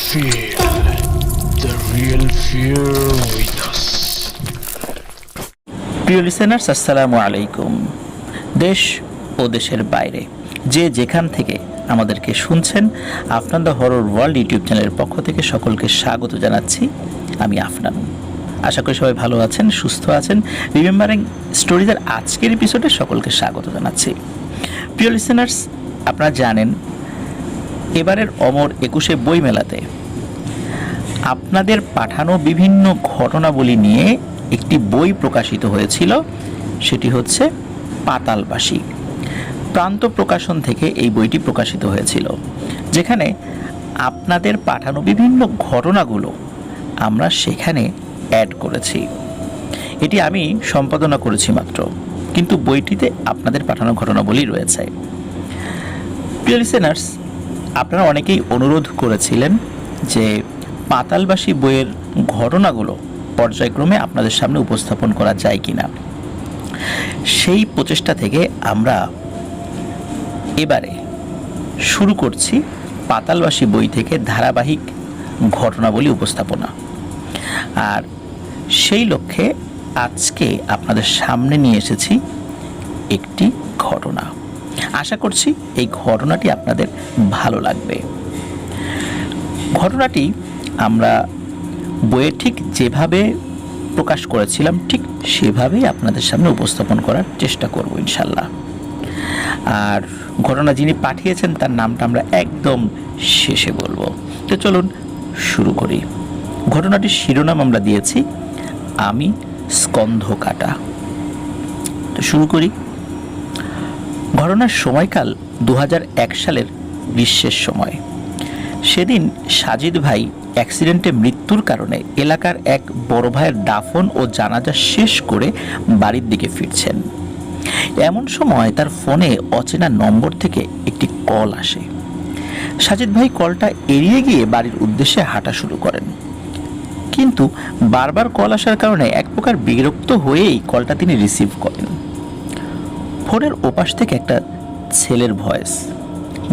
Feel the real fear with us. প্রিয় listeners, আসসালামু আলাইকুম। দেশ ও দেশের বাইরে যে যেখান থেকে আমাদেরকে শুনছেন, Afnan the horror world YouTube চ্যানেলের পক্ষ থেকে সকলকে স্বাগত জানাচ্ছি। আমি আফনান। আশা করি সবাই ভালো আছেন, সুস্থ আছেন। রিমেম্বারিং স্টোরিজের আজকের এপিসোডে সকলকে স্বাগত জানাচ্ছি। প্রিয় লিসেনার্স, আপনারা জানেন এবারের অমর 21 বই মেলাতে আপনাদের পাঠানো বিভিন্ন ঘটনাবলী নিয়ে একটি বই প্রকাশিত হয়েছিল। সেটি হচ্ছে পাতালবাসী। প্রান্ত প্রকাশন থেকে এই বইটি প্রকাশিত হয়েছিল, যেখানে আপনাদের পাঠানো বিভিন্ন ঘটনাগুলো আমরা সেখানে অ্যাড করেছি। এটি আমি সম্পাদনা করেছি মাত্র, কিন্তু বইটিতে আপনাদের পাঠানো ঘটনাবলী রয়েছে। প্রিয় লিসেনার্স, আপনারা অনেকেই অনুরোধ করেছিলেন যে পাতালবাসী বইয়ের ঘটনাগুলো পর্যায়ক্রমে আপনাদের সামনে উপস্থাপন করা যায় কিনা। সেই প্রচেষ্টা থেকে আমরা এবারে শুরু করছি পাতালবাসী বই থেকে ধারাবাহিক ঘটনাবলী উপস্থাপনা। আর সেই লক্ষ্যে আজকে আপনাদের সামনে নিয়ে এসেছি একটি ঘটনা। আশা করছি এই ঘটনাটি আপনাদের ভালো লাগবে। ঘটনাটি আমরা বইয়ে ঠিক যেভাবে প্রকাশ করেছিলাম ঠিক সেভাবেই আপনাদের সামনে উপস্থাপন করার চেষ্টা করব ইনশাল্লাহ। আর ঘটনা যিনি পাঠিয়েছেন তার নামটা আমরা একদম শেষে বলবো। তো চলুন শুরু করি। ঘটনাটির শিরোনাম আমরা দিয়েছি আমি স্কন্ধকাটা। তো শুরু করি। ঘটনার সময়কাল 2001 সালের গ্রীষ্মের সময়। সেদিন সাজিদ ভাই অ্যাক্সিডেন্টে মৃত্যুর কারণে এলাকার এক বড় ভাইয়ের দাফন ও জানাজা শেষ করে বাড়ির দিকে ফিরছেন। এমন সময় তার ফোনে অচেনা নম্বর থেকে একটি কল আসে। সাজিদ ভাই কলটা এড়িয়ে গিয়ে বাড়ির উদ্দেশ্যে হাঁটা শুরু করেন, কিন্তু বারবার কল আসার কারণে এক প্রকার বিরক্ত হয়েই কলটা তিনি রিসিভ করেন। ফোনের ওপাশ থেকে একটা ছেলের ভয়েস।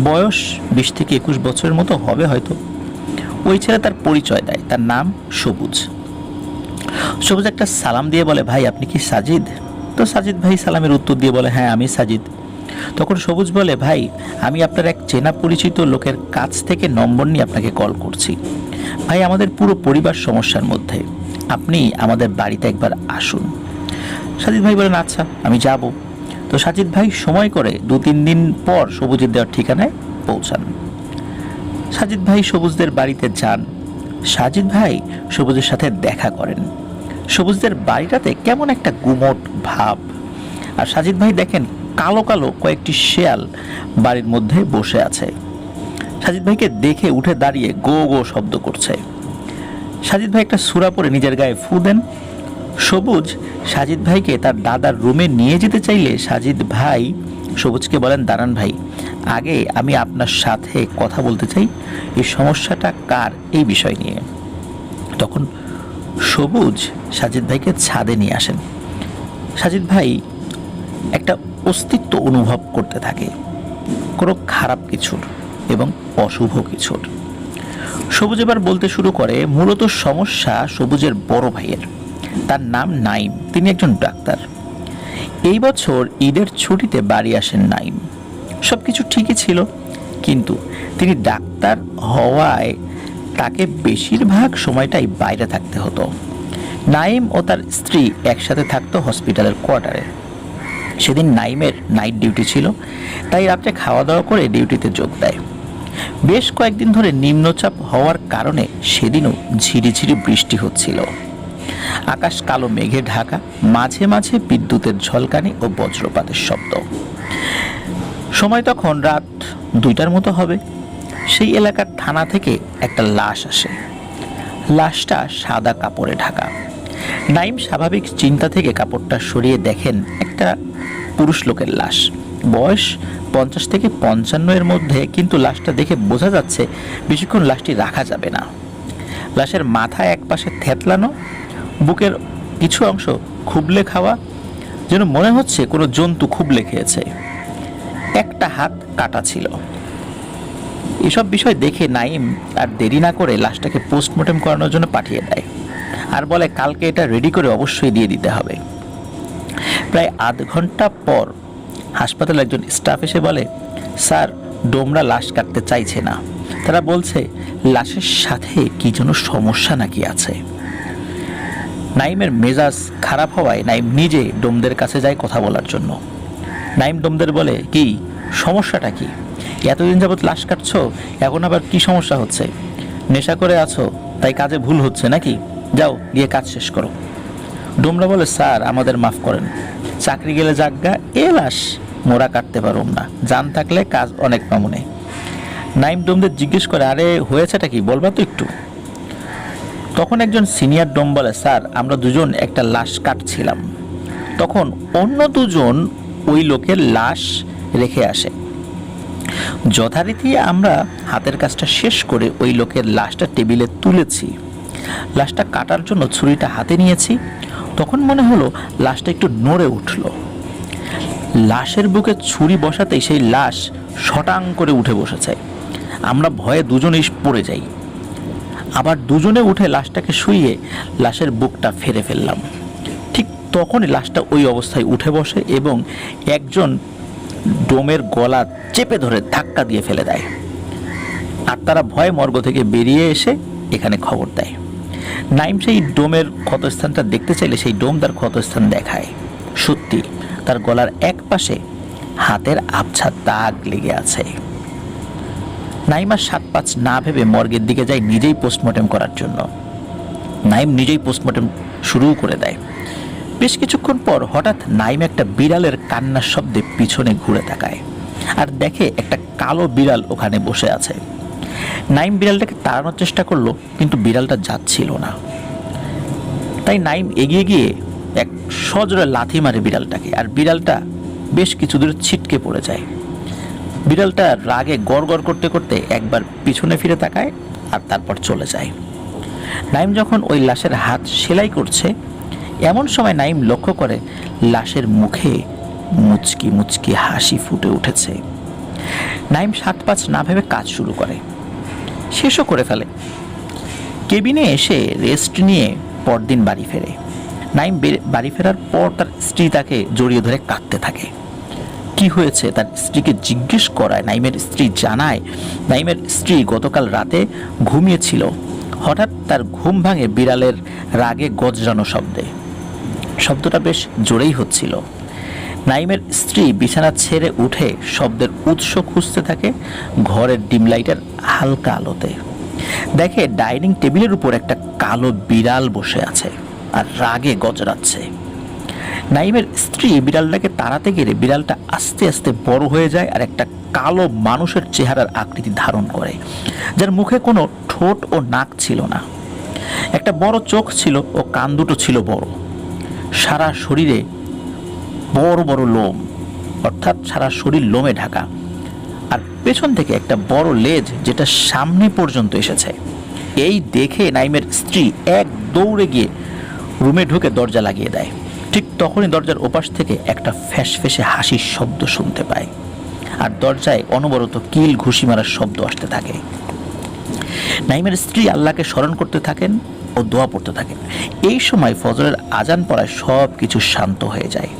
বয়স 20 থেকে 21 বছরের মতো হবে হয়তো। ওই ছেলে তার পরিচয় দেয়, তার নাম সবুজ। সবুজ একটা সালাম দিয়ে বলে, ভাই আপনি কি সাজিদ? তো সাজিদ ভাই সালামের উত্তর দিয়ে বলে, হ্যাঁ আমি সাজিদ। তখন সবুজ বলে, ভাই আমি আপনার এক চেনা পরিচিত লোকের কাছ থেকে নম্বর নিয়ে আপনাকে কল করছি। ভাই আমাদের পুরো পরিবার সমস্যার মধ্যে, আপনি আমাদের বাড়িতে একবার আসুন। সাজিদ ভাই বলেন, আচ্ছা আমি যাব। তো সাজিদ ভাই সময় করে 2-3 দিন পর সবুজের দেওয়ার ঠিকানায় পৌঁছান। সাজিদ ভাই সবুজদের বাড়িতে যান। সাজিদ ভাই সবুজের সাথে দেখা করেন। সবুজদের বাড়িটাতে কেমন একটা গুমট ভাব। আর সাজিদ ভাই দেখেন কালো কালো কয়েকটি শেয়াল বাড়ির মধ্যে বসে আছে। সাজিদ ভাইকে দেখে উঠে দাঁড়িয়ে গো গো শব্দ করছে। সাজিদ ভাই একটা সূরা পরে নিজের গায়ে ফু দেন। সবুজ সাজিদ ভাইকে তার দাদার রুমে নিয়ে যেতে চাইলে সাজিদ ভাই সবুজকে বলেন, দাঁড়ান ভাই, আগে আমি আপনার সাথে কথা বলতে চাই, এই সমস্যাটা কার, এই বিষয় নিয়ে। তখন সবুজ সাজিদ ভাইকে ছাদে নিয়ে আসেন। সাজিদ ভাই একটা অস্তিত্ব অনুভব করতে থাকে, কোনো খারাপ কিছুর এবং অশুভ কিছুর। সবুজ এবার বলতে শুরু করে মূলত সমস্যা সবুজের বড় ভাইয়ের। তার নাম নাইম, তিনি একজন ডাক্তার। এই বছর ঈদের ছুটিতে বাড়ি আসেন নাইম। সব কিছু ঠিকই ছিল, কিন্তু তিনি ডাক্তার হওয়ায় তাকে বেশিরভাগ সময়টাই বাইরে থাকতে হতো। নাইম ও তার স্ত্রী একসাথে থাকতো হসপিটালের কোয়ার্টারে। সেদিন নাইমের নাইট ডিউটি ছিল, তাই রাত্রে খাওয়া দাওয়া করে ডিউটিতে যোগ দেয়। বেশ কয়েকদিন ধরে নিম্নচাপ হওয়ার কারণে সেদিনও ঝিরিঝিরি বৃষ্টি হচ্ছিল। আকাশ কালো মেঘে ঢাকা, মাঝে মাঝে বিদ্যুতের ঝলকানি ও বজ্রপাতের শব্দ। সময় তখন রাত 2টার মতো হবে। সেই এলাকার থানা থেকে একটা লাশ আসে। লাশটা সাদা কাপড়ে ঢাকা। নাইম স্বাভাবিক চিন্তা থেকে কাপড়টা সরিয়ে দেখেন একটা পুরুষ লোকের লাশ। বয়স 50 থেকে 55 এর মধ্যে, কিন্তু লাশটা দেখে বোঝা যাচ্ছে বেশিক্ষণ লাশটি রাখা যাবে না। লাশের মাথা এক পাশে থেতলানো, বুকের কিছু অংশ খুবলে খাওয়া, যেন মনে হচ্ছে কোনো জন্তু খুবলে খেয়েছে। একটা হাত কাটা ছিল। এসব বিষয় দেখে নাইম আর দেরি না করে লাশটাকে পোস্টমর্টেম করানোর জন্য পাঠিয়ে দেয় আর বলে কালকে এটা রেডি করে অবশ্যই দিয়ে দিতে হবে। প্রায় আধ ঘন্টা পর হাসপাতালে একজন স্টাফ এসে বলে, স্যার ডোমরা লাশ কাটতে চাইছে না, তারা বলছে লাশের সাথে কি যেন সমস্যা নাকি আছে। নাইমের মেজাজ খারাপ হওয়ায় নাইম নিজে ডোমদের কাছে যায় কথা বলার জন্য। নাইম ডোমদের বলে, কি সমস্যাটা কি? এতদিন যাবৎ লাশ কাটছো, এখন আবার কি সমস্যা হচ্ছে? নেশা করে আছো তাই কাজে ভুল হচ্ছে নাকি? যাও গিয়ে কাজ শেষ করো। ডোমরা বলে, স্যার আমাদের মাফ করেন, চাকরি গেলে যাজ্ঞা, এ লাশ মোরা কাটতে পারুম না, জান থাকলে কাজ অনেক মামুনে। নাইম ডোমদের জিজ্ঞেস করে, আরে হয়েছেটা কি বলবা তো একটু। তখন একজন সিনিয়র ডোম বলে, স্যার আমরা দুজন একটা লাশ কাটছিলাম, তখন অন্য দুজন ওই লোকের লাশ রেখে আসে। যথারীতি আমরা হাতের কাজটা শেষ করে ওই লোকের লাশটা টেবিলে তুলেছি। লাশটা কাটার জন্য ছুরিটা হাতে নিয়েছি, তখন মনে হলো লাশটা একটু নড়ে উঠল। লাশের বুকে ছুরি বসাতেই সেই লাশ শটাং করে উঠে বসেছে। আমরা ভয়ে দুজনেই পড়ে যাই। আবার দুজনে উঠে লাশটাকে শুইয়ে লাশের বুকটা ফেরে ফেললাম। ঠিক তখনই লাশটা ওই অবস্থায় উঠে বসে এবং একজন ডোমের গলা চেপে ধরে ধাক্কা দিয়ে ফেলে দেয়। আর তারা ভয়ে মর্গ থেকে বেরিয়ে এসে এখানে খবর দেয়। নাইম সেই ডোমের ক্ষতস্থানটা দেখতে চাইলে সেই ডোম তার ক্ষতস্থান দেখায়। সত্যি তার গলার এক পাশে হাতের আবছা দাগ লেগে আছে। নাইম আর 7-5 না ভেবে মর্গের দিকে যায় নিজেই পোস্টমর্টেম করার জন্য। নাইম নিজেই পোস্টমর্টেম শুরু করে দেয়। বেশ কিছুক্ষণ পর হঠাৎ নাইম একটা বিড়ালের কান্নার শব্দে পিছনে ঘুরে তাকায় আর দেখে একটা কালো বিড়াল ওখানে বসে আছে। নাইম বিড়ালটাকে তাড়ানোর চেষ্টা করলো, কিন্তু বিড়ালটা যাচ্ছিল না। তাই নাইম এগিয়ে গিয়ে এক সজোরে লাথি মারে বিড়ালটাকে, আর বিড়ালটা বেশ কিছু দূরে ছিটকে পড়ে যায়। বিড়ালটা রাগে গড়গড় করতে করতে একবার পিছনে ফিরে তাকায় আর তারপর চলে যায়। নাইম যখন ওই লাশের হাত সেলাই করছে, এমন সময় নাইম লক্ষ্য করে লাশের মুখে মুচকি মুচকি হাসি ফুটে উঠেছে। নাইম 7-5 না ভেবে কাজ শুরু করে, শেষও করে ফেলে। কেবিনে এসে রেস্ট নিয়ে পরদিন বাড়ি ফেরে। নাইম বাড়ি ফেরার পর তার স্ত্রী তাকে জড়িয়ে ধরে কাঁদতে থাকে। কি হয়েছে তার স্ত্রীকে জিজ্ঞেস করায় নাইমের স্ত্রী জানায়, নাইমের স্ত্রী গতকাল রাতে ঘুমিয়েছিল, হঠাৎ তার ঘুম ভাঙে বিড়ালের রাগে গজরানো শব্দে। শব্দটা বেশ জোরেই হচ্ছিল। নাইমের স্ত্রী বিছানা ছেড়ে উঠে শব্দের উৎস খুঁজতে থাকে ঘরের ডিম লাইটের হালকা আলোতে। দেখে ডাইনিং টেবিলের উপর একটা কালো বিড়াল বসে আছে আর রাগে গজরাচ্ছে। নাইমের স্ত্রী বিড়ালটাকে তাড়াতে গেলে বিড়ালটা আস্তে আস্তে বড় হয়ে যায় আর একটা কালো মানুষের চেহারার আকৃতি ধারণ করে, যার মুখে কোনো ঠোঁট ও নাক ছিল না। একটা বড় চোখ ছিল ও কান দুটো ছিল বড়। সারা শরীরে বড় বড় লোম, অর্থাৎ সারা শরীর লোমে ঢাকা, আর পেছন থেকে একটা বড় লেজ যেটা সামনে পর্যন্ত এসেছে। এই দেখে নাইমের স্ত্রী এক দৌড়ে গিয়ে রুমে ঢুকে দরজা লাগিয়ে দেয়। ঠিক তখনই দরজার ওপাশ থেকে একটা ফ্যাঁসফেঁসে হাসির শব্দ শুনতে পায় আর দরজায় অনবরত কিল ঘুষি মারার শব্দ আসতে থাকে। নাইমের স্ত্রী আল্লাহকে স্মরণ করতে থাকেন ও দোয়া পড়তে থাকেন। এই সময় ফজরের আজান পড়ায় সব কিছু শান্ত হয়ে যায়।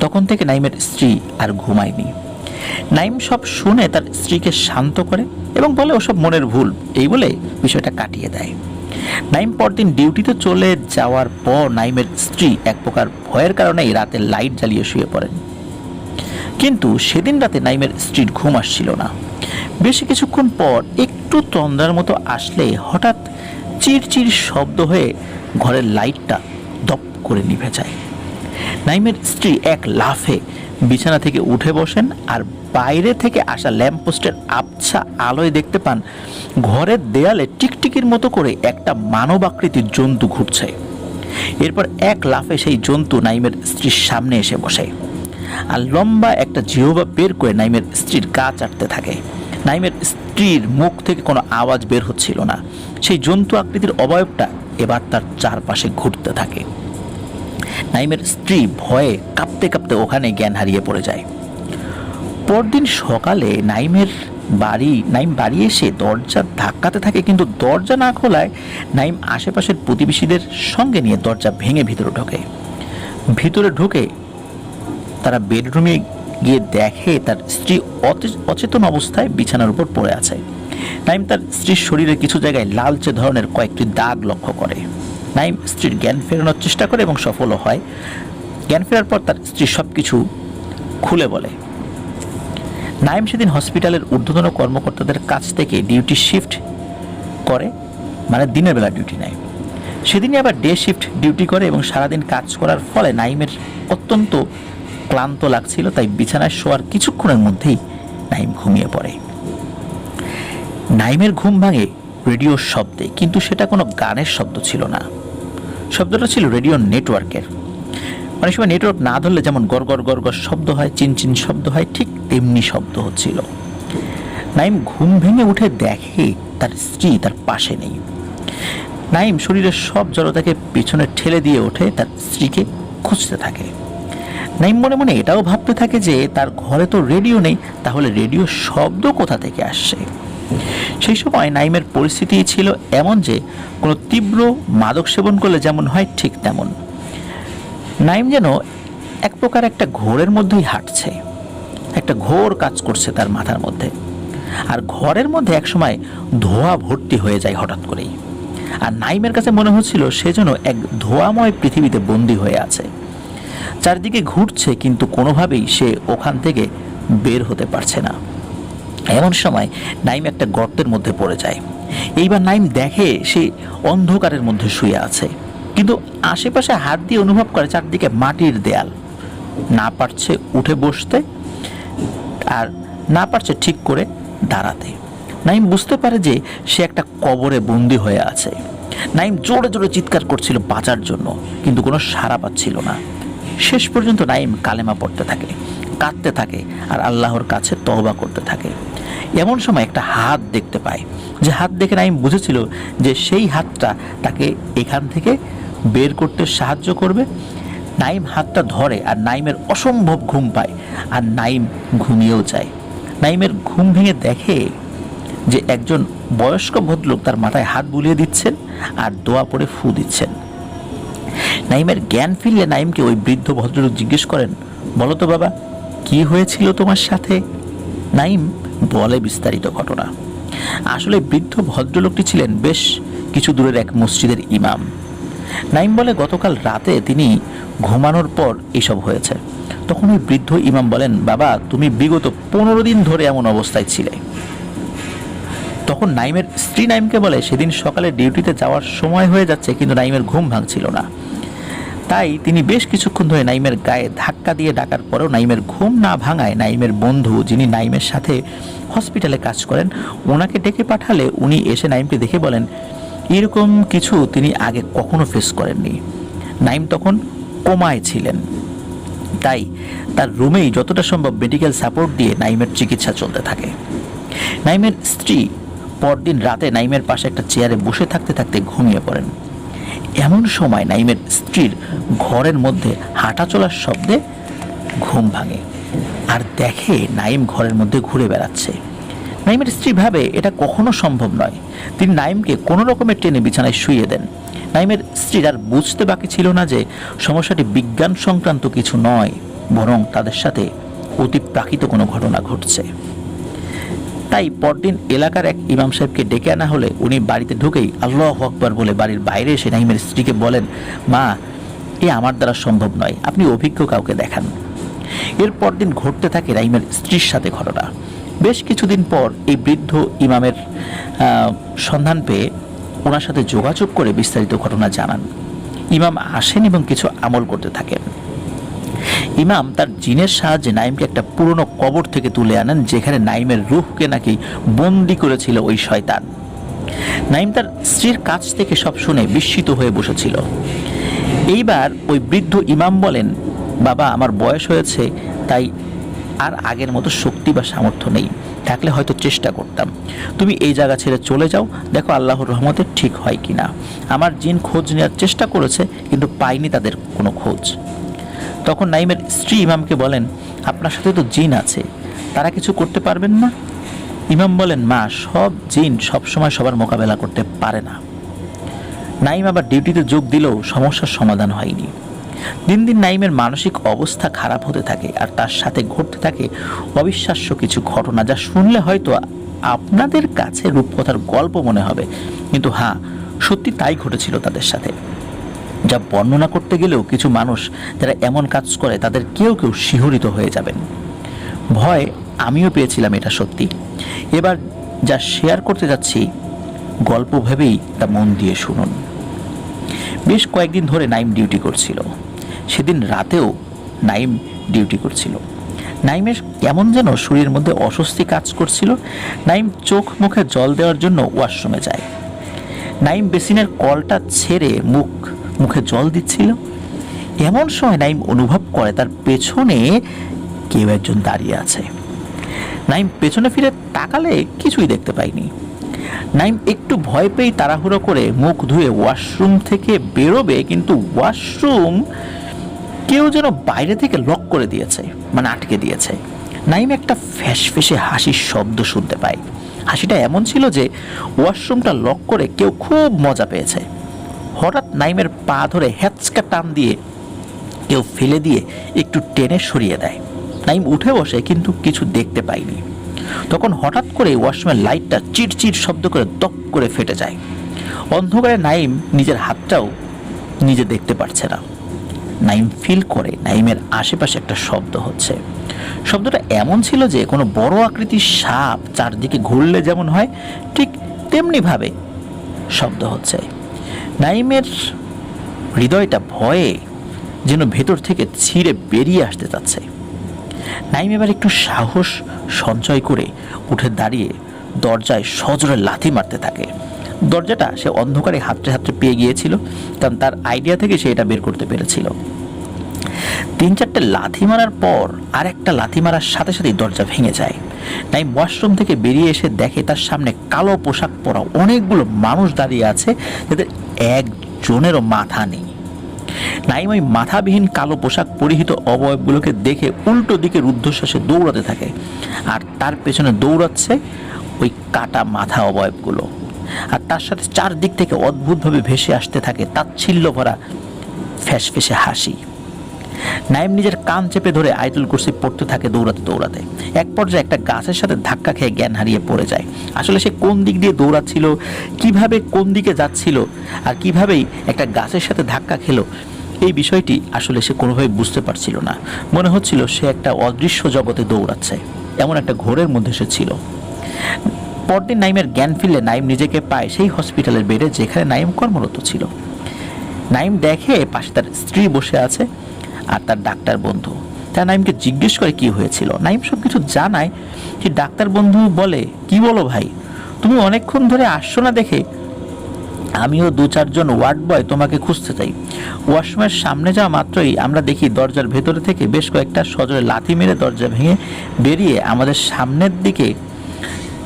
তখন থেকে নাইমের স্ত্রী আর ঘুমায়নি। নাইম সব শুনে তার স্ত্রীকে শান্ত করে এবং বলে ওসব মনের ভুল, এই বলে বিষয়টা কাটিয়ে দেয়। নাইম পরদিন ডিউটিতে চলে যাওয়ার পর নাইমের স্ত্রী এক প্রকার ভয়ের কারণেই রাতে লাইট জ্বালিয়ে শুয়ে পড়েন। কিন্তু সেদিন রাতে নাইমের স্ত্রীর ঘুম আসছিল না। বেশি কিছুক্ষণ পর একটু তন্দ্রার মতো আসলে হঠাৎ চিরচির শব্দ হয়ে ঘরের লাইটটা দপ করে নিভে যায়। নাইমের স্ত্রী এক লাফে বিছানা থেকে উঠে বসেন আর বাইরে থেকে আসা ল্যাম্পপোস্টের আবছা আলোয় দেখতে পান ঘরের দেয়ালে টিকটিকির মতো করে একটা মানব আকৃতির জন্তু ঘুরছে। এরপর এক লাফে সেই জন্তু নাইমের স্ত্রীর সামনে এসে বসে আর লম্বা একটা জিহ্বা বের করে নাইমের স্ত্রীর গা চাটতে থাকে। নাইমের স্ত্রীর মুখ থেকে কোনো আওয়াজ বের হচ্ছিল না। সেই জন্তু আকৃতির অবয়বটা এবার তার চারপাশে ঘুরতে থাকে। নাইমের স্ত্রী ভয়ে কাঁপতে কাঁপতে ওখানে জ্ঞান হারিয়ে পড়ে যায়। পরদিন সকালে নাইম বাড়ি এসে দরজা ধাক্কাতে থাকে, কিন্তু দরজা না খোলায় নাইম আশেপাশের প্রতিবেশীদের সঙ্গে নিয়ে দরজা ভেঙে ভিতরে ঢুকে তারা বেডরুমে গিয়ে দেখে তার স্ত্রী অচেতন অবস্থায় বিছানার উপর পড়ে আছে। নাইম তার স্ত্রীর শরীরে কিছু জায়গায় লালচে ধরনের কয়েকটি দাগ লক্ষ্য করে। নাইম স্ত্রীর জ্ঞান ফেরানোর চেষ্টা করে এবং সফলও হয়। জ্ঞান ফেরার পর তার স্ত্রী সবকিছু খুলে বলে। নাইম সেদিন হসপিটালের ঊর্ধ্বতন কর্মকর্তাদের কাছ থেকে ডিউটি শিফট করে, মানে দিনের বেলা ডিউটি নেয়। সেদিনই আবার ডে শিফট ডিউটি করে এবং সারাদিন কাজ করার ফলে নাইমের অত্যন্ত ক্লান্ত লাগছিল, তাই বিছানায় শোয়ার কিছুক্ষণের মধ্যেই নাইম ঘুমিয়ে পড়ে। নাইমের ঘুম ভাঙে রেডিওর শব্দে, কিন্তু সেটা কোনো গানের শব্দ ছিল না। শব্দটা ছিল রেডিও নেটওয়ার্কের। অনেক সময় নেটওয়ার্ক না ধরলে যেমন গড় গড় গড় গড় শব্দ হয়, চিনচিন শব্দ হয়, ঠিক তেমনি শব্দ হচ্ছিল। নাইম ঘুম ভেঙে উঠে দেখে তার স্ত্রী তার পাশে নেই। নাইম শরীরের সব জড়তাকে পেছনে ঠেলে দিয়ে ওঠে, তার স্ত্রীকে খুঁজতে থাকে। নাইম মনে মনে এটাও ভাবতে থাকে যে তার ঘরে তো রেডিও নেই, তাহলে রেডিও শব্দ কোথা থেকে আসছে। সেই সময় নাইমের পরিস্থিতি ছিল এমন যে কোনো তীব্র মাদক সেবন করলে যেমন হয় ঠিক তেমন। নাইম যেন এক প্রকার একটা ঘোরের মধ্যেই হাঁটছে, একটা ঘোর কাজ করছে তার মাথার মধ্যে। আর ঘরের মধ্যে একসময় ধোঁয়া ভর্তি হয়ে যায় হঠাৎ করেই। আর নাইমের কাছে মনে হচ্ছিল সে যেন এক ধোঁয়াময় পৃথিবীতে বন্দী হয়ে আছে, চারদিকে ঘুরছে, কিন্তু কোনোভাবেই সে ওখান থেকে বের হতে পারছে না। এমন সময় নাইম একটা গর্তের মধ্যে পড়ে যায়। এইবার নাইম দেখে সে অন্ধকারের মধ্যে শুয়ে আছে, কিন্তু আশেপাশে হাত দিয়ে অনুভব করে চারদিকে মাটির দেয়াল। না পারছে উঠে বসতে, আর না পারছে ঠিক করে দাঁড়াতে। নাইম বুঝতে পারে যে সে একটা কবরে বন্দী হয়ে আছে। নাইম জোরে জোরে চিৎকার করছিল বাঁচার জন্য, কিন্তু কোনো সাড়া পাচ্ছিল না। শেষ পর্যন্ত নাইম কালেমা পড়তে থাকে, কাঁদতে থাকে, আর আল্লাহর কাছে তওবা করতে থাকে। এমন সময় একটা হাত দেখতে পায়, যে হাত দেখে নাইম বুঝেছিল যে সেই হাতটা তাকে এখান থেকে বের করতে সাহায্য করবে। নাইম হাতটা ধরে, আর নাইমের অসম্ভব ঘুম পায়, আর নাইম ঘুমিয়েও যায়। নাইমের ঘুম ভেঙে দেখে যে একজন বয়স্ক ভদ্রলোক তার মাথায় হাত বুলিয়ে দিচ্ছেন আর দোয়া পড়ে ফু দিচ্ছেন। নাইমের জ্ঞান ফিরলে নাইমকে ওই বৃদ্ধ ভদ্রলোক জিজ্ঞেস করেন, বলো তো বাবা, কি হয়েছিল তোমার সাথে? নাইম বলে বিস্তারিত ঘটনা। আসলে বৃদ্ধ ভদ্রলোকটি ছিলেন বেশ কিছু দূরের এক মসজিদের ইমাম। নাইম বলে গতকাল রাতে তিনি ঘুমানোর পর এসব হয়েছে। তখন ওই বৃদ্ধ ইমাম বলেন, বাবা, তুমি বিগত 15 দিন ধরে এমন অবস্থায় ছিলে। তখন নাইমের স্ত্রী নাইমকে বলে, সেদিন সকালে ডিউটিতে যাওয়ার সময় হয়ে যাচ্ছে, কিন্তু নাইমের ঘুম ভাঙছিল না। তাই তিনি বেশ কিছুক্ষণ ধরে নাইমের গায়ে ধাক্কা দিয়ে ডাকার পরেও নাইমের ঘুম না ভাঙায় নাইমের বন্ধু, যিনি নাইমের সাথে হসপিটালে কাজ করেন, ওনাকে ডেকে পাঠালে উনি এসে নাইমকে দেখে বলেন, এরকম কিছু তিনি আগে কখনো ফেস করেননি। নাইম তখন কোমায় ছিলেন, তাই তার রুমেই যতটা সম্ভব মেডিকেল সাপোর্ট দিয়ে নাইমের চিকিৎসা চলতে থাকে। নাইমের স্ত্রী পরদিন রাতে নাইমের পাশে একটা চেয়ারে বসে থাকতে থাকতে ঘুমিয়ে পড়েন। এমন সময় নাইমের স্ত্রীর ঘরের মধ্যে হাঁটা চলার শব্দে ঘুম ভাঙে, আর দেখে নাইম ঘরের মধ্যে ঘুরে বেড়াচ্ছে। নাইমের স্ত্রী ভাবে এটা কখনো সম্ভব নয়। তিনি নাইমকে কোনো রকমের টেনে বিছানায় শুইয়ে দেন। নাইমের স্ত্রীর আর বুঝতে বাকি ছিল না যে সমস্যাটি বিজ্ঞান সংক্রান্ত কিছু নয়, বরং তাদের সাথে অতিপ্রাকৃত কোনো ঘটনা ঘটছে। তাই পরদিন এলাকার এক ইমাম সাহেবকে ডেকে আনা হলে উনি বাড়িতে ঢুকেই আল্লাহু আকবার বলে বাড়ির বাইরে এসে নাইমের স্ত্রীকে বলেন, মা, এ আমার দ্বারা সম্ভব নয়, আপনি অভিজ্ঞ কাউকে দেখান। এর পরদিন ঘটতে থাকে নাইমের স্ত্রীর সাথে ঘটনা। বেশ কিছুদিন পর এই বৃদ্ধ ইমামের সন্ধান পেয়ে ওনার সাথে যোগাযোগ করে বিস্তারিত ঘটনা জানান। ইমাম আসেন এবং কিছু আমল করতে থাকেন। ইমাম তার জিনের সাহায্যে নাইমকে একটা পুরনো কবর থেকে তুলে আনেন, যেখানে নাইমের রূহকে নাকি বন্দি করেছিল ওই শয়তান। নাইম তার স্ত্রীর কাছ থেকে সব শুনে বিস্মিত হয়ে বসেছিল। এইবার ওই বৃদ্ধ ইমাম বলেন, বাবা, আমার বয়স হয়েছে, তাই আর আগের মতো শক্তি বা সামর্থ্য নেই, থাকলে হয়তো চেষ্টা করতাম। তুমি এই জায়গা ছেড়ে চলে যাও, দেখো আল্লাহর রহমতে ঠিক হয় কিনা। আমার জিন খোঁজ নেওয়ার চেষ্টা করেছে, কিন্তু পাইনি তাদের কোনো খোঁজ। তখন নাইমের স্ত্রী ইমামকে বলেন, আপনার সাথে তো জিন আছে, তারা কিছু করতে পারবেন না? ইমাম বলেন, মা, সব জিন সবসময় সবার মোকাবেলা করতে পারে না। নাইম আবার ডিউটিতে যোগ দিলেও সমস্যার সমাধান হয়নি। দিন দিন নাইমের মানসিক অবস্থা খারাপ হতে থাকে, আর তার সাথে ঘটতে থাকে অবিশ্বাস্য কিছু ঘটনা, যা শুনলে হয়তো আপনাদের কাছে রূপকথার গল্প মনে হবে, কিন্তু হ্যাঁ, সত্যি তাই ঘটেছিল তাদের সাথে। যা বর্ণনা করতে গেলেও কিছু মানুষ যারা এমন কাজ করে তাদের কেউ কেউ শিহরিত হয়ে যাবেন। ভয় আমিও পেয়েছিলাম, এটা সত্যি। এবার যা শেয়ার করতে যাচ্ছি গল্প ভেবেই তা মন দিয়ে শুনুন। বেশ কয়েকদিন ধরে নাইম ডিউটি করছিল। সেদিন রাতেও নাইম ডিউটি করছিল। নাইমের কেমন যেন শরীরের মধ্যে অস্বস্তি কাজ করছিল। নাইম চোখ মুখে জল দেওয়ার জন্য ওয়াশরুমে যায়। নাইম বেসিনের কলটা ছেড়ে মুখে জল দিচ্ছিল। এমন সময় নাইম অনুভব করে তার পেছনে কেউ একজন দাঁড়িয়ে আছে। নাইম পেছনে ফিরে তাকালে কিছুই দেখতে পায়নি। নাইম একটু ভয় পেয়ে তাড়াহুড়ো করে মুখ ধুয়ে ওয়াশরুম থেকে বেরোবে, কিন্তু ওয়াশরুম কেউ যেন বাইরে থেকে লক করে দিয়েছে, মানে আটকে দিয়েছে। নাইম একটা ফ্যাসফেসে হাসির শব্দ শুনতে পায়। হাসিটা এমন ছিল যে ওয়াশরুমটা লক করে কেউ খুব মজা পেয়েছে। হঠাৎ নাইমের পা ধরে হ্যাচকা টান দিয়ে কেউ ফেলে দিয়ে একটু টেনে সরিয়ে দেয়। নাইম উঠে বসে, কিন্তু কিছু দেখতে পায়নি। তখন হঠাৎ করে ওয়াশরুমের লাইটটা চিড়চিড় শব্দ করে দপ করে ফেটে যায়। অন্ধকারে নাইম নিজের হাতটাও নিজে দেখতে পারছে না। নাইম ফিল করে নাইমের আশেপাশে একটা শব্দ হচ্ছে। শব্দটা এমন ছিল যে কোনো বড় আকৃতির সাপ চারদিকে ঘুরলে যেমন হয় ঠিক তেমনিভাবে শব্দ হচ্ছে। নাইমের হৃদয়টা ভয়ে যেন ভেতর থেকে ছিঁড়ে বেরিয়ে আসতে চাচ্ছে। নাইম এবার একটু সাহস সঞ্চয় করে উঠে দাঁড়িয়ে দরজায় সজোরে লাথি মারতে থাকে। দরজাটা সে অন্ধকারে হাতড়ে হাতড়ে পেয়ে গিয়েছিল, কারণ তার আইডিয়া থেকে সে এটা বের করতে পেরেছিল। 3-4টে লাথি মারার পর আর একটা লাথি মারার সাথে সাথেই দরজা ভেঙে যায়। নাইম ওয়াশরুম থেকে বেরিয়ে এসে দেখে তার সামনে কালো পোশাক পরা অনেকগুলো মানুষ দাঁড়িয়ে আছে, যাদের একজনেরও মাথা নেই। নাইম ওই মাথাবিহীন কালো পোশাক পরিহিত অবয়বগুলোকে দেখে উল্টো দিকে রুদ্ধশ্বাসে দৌড়াতে থাকে, আর তার পেছনে দৌড়াচ্ছে ওই কাটা মাথা অবয়বগুলো। আর তার সাথে চারদিক থেকে অদ্ভুতভাবে ভেসে আসতে থাকে তাচ্ছিল্য ভরা ফ্যাসফেসে হাসি। নাইম নিজের কান চেপে ধরে আয়াতুল কুরসি পড়তে থাকে দৌড়াতে দৌড়াতে। এক পর্যায়ে একটা গাছের সাথে ধাক্কা খেয়ে জ্ঞান হারিয়ে পড়ে যায়। আসলে সে কোন দিক দিয়ে দৌড়াচ্ছিল, কিভাবে কোন দিকে যাচ্ছিল, আর কিভাবেই একটা গাছের সাথে ধাক্কা খেলো, এই বিষয়টি আসলে সে কোনোভাবে বুঝতে পারছিল না। মনে হচ্ছিল সে একটা অদৃশ্য জগতে দৌড়াচ্ছে, এমন একটা ঘোরের মধ্যে সে ছিল। পরদিন নাইমের জ্ঞান ফিরলে নাইম নিজেকে পায় সেই হসপিটালের বেডে যেখানে নাইম কর্মরত ছিল। নাইম দেখে পাশে তার স্ত্রী বসে আছে আর তার ডাক্তার বন্ধু। তারা নাইমকে জিজ্ঞেস করে কি হয়েছিল। নাইম সব কিছু জানায়। যে ডাক্তার বন্ধু বলে, কি বলো ভাই, তুমি অনেকক্ষণ ধরে আসছো না দেখে আমিও 2-4 জন ওয়ার্ড বয় তোমাকে খুঁজতে চাই। ওয়াশরুমের সামনে যাওয়া মাত্রই আমরা দেখি দরজার ভেতরে থেকে বেশ কয়েকটা সজোরে লাথি মেরে দরজা ভেঙে বেরিয়ে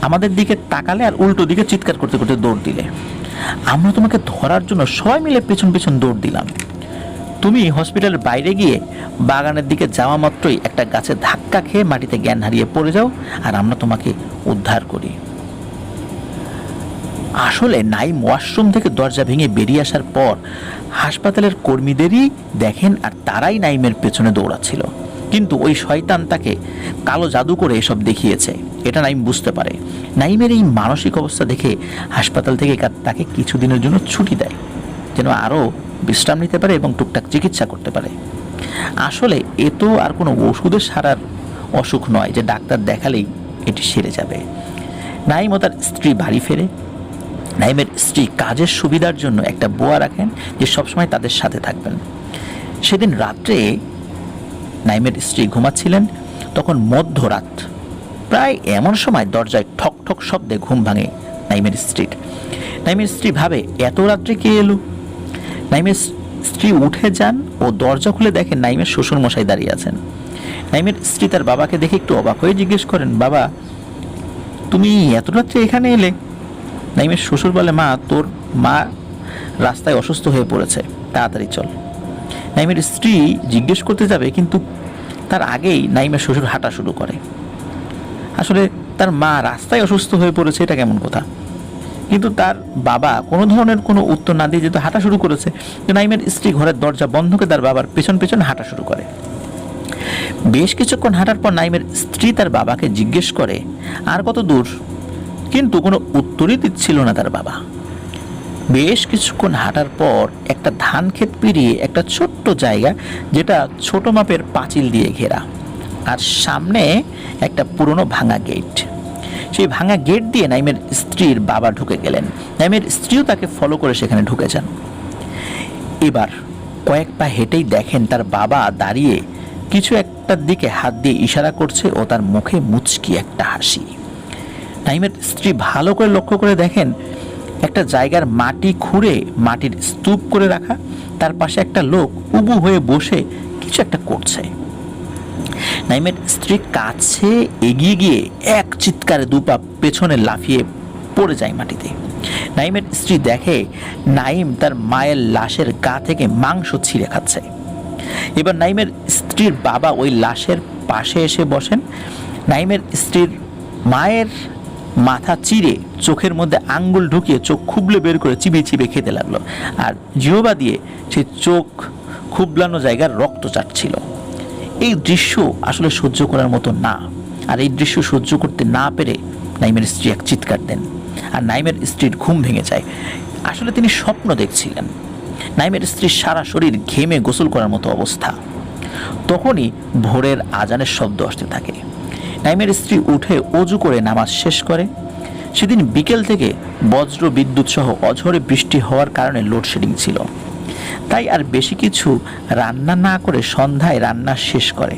আমাদের দিকে তাকালে আর উল্টো দিকে চিৎকার করতে করতে দৌড় দিলে। আমরা তোমাকে ধরার জন্য সবাই মিলে পেছন পেছন দৌড় দিলাম। তুমি হসপিটালের বাইরে গিয়ে বাগানের দিকে যাওয়া মাত্রই একটা গাছে ধাক্কা খেয়ে মাটিতে জ্ঞান হারিয়ে পড়ে যাও, আর আমরা তোমাকে উদ্ধার করি। আসলে নাইম ওয়াশরুম থেকে দরজা ভেঙে বেরিয়ে আসার পর হাসপাতালের কর্মীদেরই দেখেন, আর তারাই নাইমের পেছনে দৌড়াচ্ছিল। কিন্তু ওই শয়তান তাকে কালো জাদু করে এসব দেখিয়েছে, এটা নাইম বুঝতে পারে। নাইমের এই মানসিক অবস্থা দেখে হাসপাতাল থেকে তাকে কিছুদিনের জন্য ছুটি দেয়, যেন আরও বিশ্রাম নিতে পারে এবং টুকটাক চিকিৎসা করতে পারে। আসলে এ তো আর কোনো ওষুধের সারার অসুখ নয় যে ডাক্তার দেখালেই এটি সেরে যাবে। নাইম ও তার স্ত্রী বাড়ি ফেরে। নাইমের স্ত্রী কাজের সুবিধার জন্য একটা বোয়া রাখেন যে সবসময় তাদের সাথে থাকবেন। সেদিন রাত্রে নাইমের স্ত্রী ঘুমাচ্ছিলেন, তখন মধ্যরাত প্রায় এমন সময় দরজায় ঠক ঠক শব্দে ঘুম ভাঙে নাইমের স্ত্রীর। নাইমের স্ত্রী ভাবে, এত রাত্রে কে এলো? নাইমের স্ত্রী উঠে যান ও দরজা খুলে দেখেন নাইমের শ্বশুর মশাই দাঁড়িয়ে আছেন। নাইমের স্ত্রী তার বাবাকে দেখে একটু অবাক হয়ে জিজ্ঞেস করেন, বাবা, তুমি এত রাত্রে এখানে এলে? নাইমের শ্বশুর বলে, মা, তোর মা রাস্তায় অসুস্থ হয়ে পড়েছে, তাড়াতাড়ি চল। নাইমের স্ত্রী জিজ্ঞেস করতে যাবে, কিন্তু তার আগেই নাইমের শ্বশুর হাঁটা শুরু করে। আসলে তার মা রাস্তায় অসুস্থ হয়ে পড়েছে, এটা কেমন কথা। কিন্তু তার বাবা কোনো ধরনের কোনো উত্তর না দিয়ে যেহেতু হাঁটা শুরু করেছে, নাইমের স্ত্রী ঘরের দরজা বন্ধ করে তার বাবার পেছন পেছন হাঁটা শুরু করে। বেশ কিছুক্ষণ হাঁটার পর নাইমের স্ত্রী তার বাবাকে জিজ্ঞেস করে আর কত দূর, কিন্তু কোনো উত্তরই দিচ্ছিল না তার বাবা। বেশ কিছুক্ষণ হাঁটার পর একটা ধান ক্ষেত পেরিয়ে একটা ছোট্ট জায়গা, যেটা ছোট মাপের পাঁচিল দিয়ে ঘেরা, আর সামনে একটা পুরনো ভাঙা গেট। সেই ভাঙা গেট দিয়ে নাইমের স্ত্রীর বাবা ঢুকে গেলেন। নাইমের স্ত্রীও তাকে ফলো করে সেখানে ঢুকে যান। এবার কয়েক পা হেঁটেই দেখেন তার বাবা দাঁড়িয়ে কিছু একটার দিকে হাত দিয়ে ইশারা করছে ও তার মুখে মুচকি একটা হাসি। নাইমের স্ত্রী ভালো করে লক্ষ্য করে দেখেন একটা জায়গার মাটি খুঁড়ে মাটির স্তূপ করে রাখা, তার পাশে একটা লোক উবু হয়ে বসে কিছু একটা করছে। নাইমের স্ত্রী কাছে এগিয়ে গিয়ে এক চিৎকারে দুপা পেছনে লাফিয়ে পড়ে যায় মাটিতে। নাইমের স্ত্রী দেখে নাইম তার মায়ের লাশের গা থেকে মাংস ছিঁড়ে খাচ্ছে। এবার নাইমের স্ত্রীর বাবা ওই লাশের পাশে এসে বসেন। নাইমের স্ত্রীর মায়ের মাথা চিরে চোখের মধ্যে আঙ্গুল ঢুকিয়ে চোখ খুবলে বের করে চিবিয়ে চিবিয়ে খেতে লাগলো, আর জিহ্বা দিয়ে সেই চোখ খুবলানো জায়গার রক্ত চাটছিল। এই দৃশ্য আসলে সহ্য করার মতো না, আর এই দৃশ্য সহ্য করতে না পেরে নাইমের স্ত্রী এক চিৎকার দেন, আর নাইমের স্ত্রীর ঘুম ভেঙে যায়। আসলে তিনি স্বপ্ন দেখছিলেন। নাইমের স্ত্রীর সারা শরীর ঘেমে গোসল করার মতো অবস্থা। তখনই ভোরের আজানের শব্দ আসতে থাকে। নাইমের স্ত্রী উঠে অজু করে নামাজ শেষ করে। সেদিন বিকেল থেকে বজ্র বিদ্যুৎ সহ অঝরে বৃষ্টি হওয়ার কারণে লোডশেডিং ছিল, তাই আর বেশি কিছু রান্না না করে সন্ধ্যায় রান্না শেষ করে।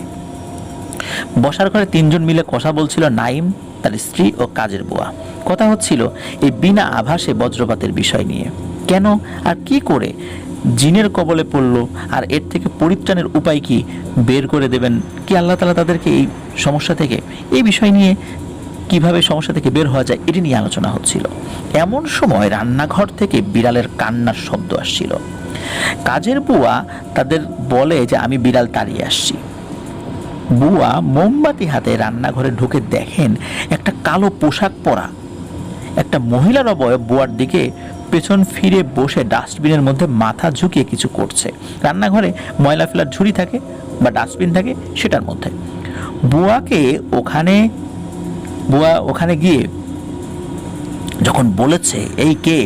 বসার ঘরে তিনজন মিলে কথা বলছিল, নাইম, তার স্ত্রী ও কাজের বুয়া। কথা হচ্ছিল এই বিনা আভাসে বজ্রপাতের বিষয় নিয়ে। কেন আর কি করে জিনের কবলে পড়লো, আর এর থেকে পরিত্রাণের উপায় কি বের করে দেবেন কি আল্লাহ তাআলা তাদেরকে এই সমস্যা থেকে, এই বিষয় নিয়ে কিভাবে সমস্যা থেকে বের হওয়া যায়, এটি নিয়ে আলোচনা হচ্ছিল। এমন সময় রান্নাঘর থেকে বিড়ালের কান্নার শব্দ আসছিল। কাজের বুয়া তাদের বলে যে আমি বিড়াল তাড়িয়ে আসছি। বুয়া মোমবাতি হাতে রান্নাঘরে ঢুকে দেখেন একটা কালো পোশাক পরা একটা মহিলার অবয়ব বুয়ার দিকে পেছন ফিরে বসে ডাস্টবিনের মধ্যে মাথা ঝুঁকিয়ে কিছু করছে। রান্নাঘরে ময়লা ফেলার ঝুড়ি থাকে বা ডাস্টবিন থাকে, সেটার মধ্যে। বুয়া ওখানে গিয়ে যখন বলেছে এই কে,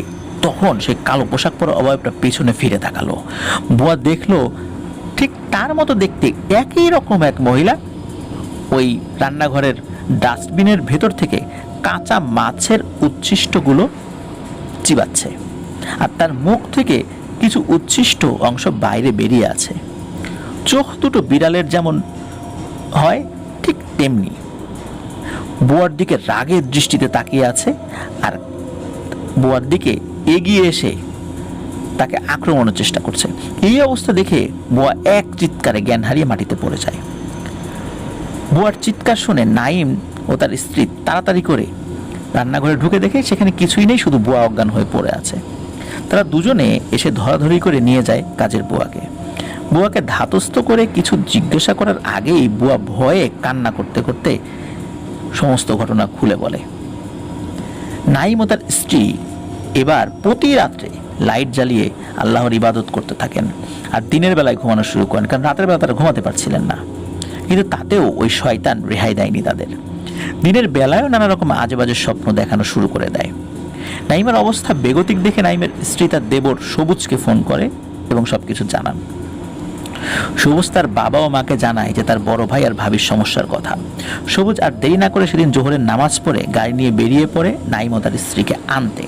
তখন সেই কালো পোশাক পরা অবয়বটা পেছনে ফিরে তাকালো। বুয়া দেখলো ঠিক তার মতো দেখতে একই রকম এক মহিলা ওই রান্নাঘরের ডাস্টবিনের ভেতর থেকে কাঁচা মাছের উচ্ছিষ্টগুলো চিবাচ্ছে, আর তার মুখ থেকে কিছু উচ্ছিষ্ট অংশ বাইরে বেরিয়ে আছে। চোখ দুটো বিড়ালের যেমন হয় ঠিক তেমনি বুয়ার দিকে রাগের দৃষ্টিতে তাকিয়ে আছে, আর বুয়ার দিকে এগিয়ে এসে তাকে আক্রমণের চেষ্টা করছে। এই অবস্থা দেখে বুয়া এক চিৎকারে জ্ঞান হারিয়ে মাটিতে পড়ে যায়। বুয়ার চিৎকার শুনে নাইম ও তার স্ত্রী তাড়াতাড়ি করে রান্নাঘরে ঢুকে দেখে সেখানে কিছুই নেই, শুধু বুয়া অজ্ঞান হয়ে পড়ে আছে। তারা দুজনে এসে ধরাধরি করে নিয়ে যায় কাজের বুয়াকে। বুয়াকে ধাতস্থ করে কিছু জিজ্ঞাসা করার আগেই বুয়া ভয়ে কান্না করতে করতে সমস্ত ঘটনা খুলে বলে। নাইম ও তার স্ত্রী এবার প্রতি রাত্রে লাইট জ্বালিয়ে আল্লাহর ইবাদত করতে থাকেন, আর দিনের বেলায় ঘুমানো শুরু করেন, কারণ রাতের বেলা তারা ঘুমাতে পারছিলেন না। কিন্তু তাতেও ওই শয়তান রেহাই দেয়নি তাদের। দিনের বেলায়ও নানা রকম আজে বাজে স্বপ্ন দেখানো শুরু করে দেয়। নাইমের অবস্থা বেগতিক দেখে নাইমের স্ত্রী তার দেবর সবুজকে ফোন করে এবং সবকিছু জানান। সবুজ তার বাবা ও মাকে জানায় যে তার বড় ভাই আর ভাবির সমস্যার কথা। সবুজ আর দেরি না করে সেদিন জোহরের নামাজ পড়ে গাড়ি নিয়ে বেরিয়ে পড়ে নাইম ও তার স্ত্রীকে আনতে।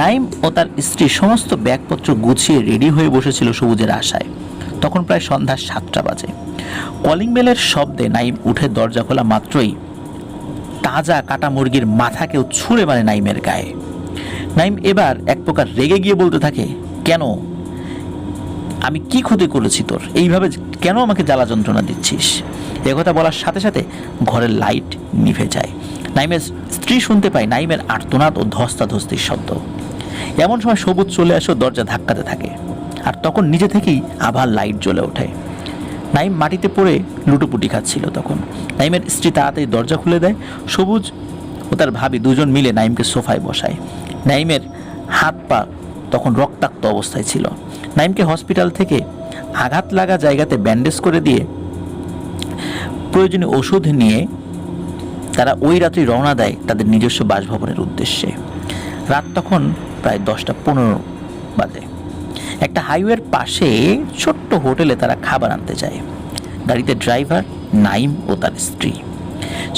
নাইম ও তার স্ত্রী সমস্ত ব্যাগপত্র গুছিয়ে রেডি হয়ে বসেছিল সবুজের আশায়। তখন প্রায় সন্ধ্যা 7টা বাজে। কলিং বেলের শব্দে নাইম উঠে দরজা খোলা মাত্রই তাজা কাটা মুরগির মাথা কেউ ছুঁড়ে মারে নাইমের গায়ে। নাইম এবার এক প্রকার রেগে গিয়ে বলতে থাকে, কেন, আমি কি ক্ষতি করেছি তোর, এইভাবে কেন আমাকে জ্বালা যন্ত্রণা দিচ্ছিস? একথা বলার সাথে সাথে ঘরের লাইট নিভে যায়। নাইমের স্ত্রী শুনতে পায় নাইমের আর্তনাদ ও ধস্তাধস্তির শব্দ। এমন সময় সবুজ চলে আসে, দরজা ধাক্কাতে থাকে, আর তখন নিজে থেকেই আবার লাইট জ্বলে ওঠে। নাইম মাটিতে পড়ে লুটোপুটি খাচ্ছিল। তখন নাইমের স্ত্রী তাড়াতাড়ি দরজা খুলে দেয়। সবুজ ও তার ভাবি দুজন মিলে নাইমকে সোফায় বসায়। নাইমের হাত পা তখন রক্তাক্ত অবস্থায় ছিল। নাইমকে হসপিটাল থেকে আঘাত লাগা জায়গাতে ব্যান্ডেজ করে দিয়ে প্রয়োজনীয় ওষুধ নিয়ে তারা ওই রাত্রি রওনা দেয় তাদের নিজস্ব বাসভবনের উদ্দেশ্যে। রাত তখন প্রায় 10:15 বাজে। একটা হাইওয়ের পাশে ছোট্ট হোটেলে তারা খাবার আনতে যায়। গাড়িতে ড্রাইভার, নাইম ও তার স্ত্রী।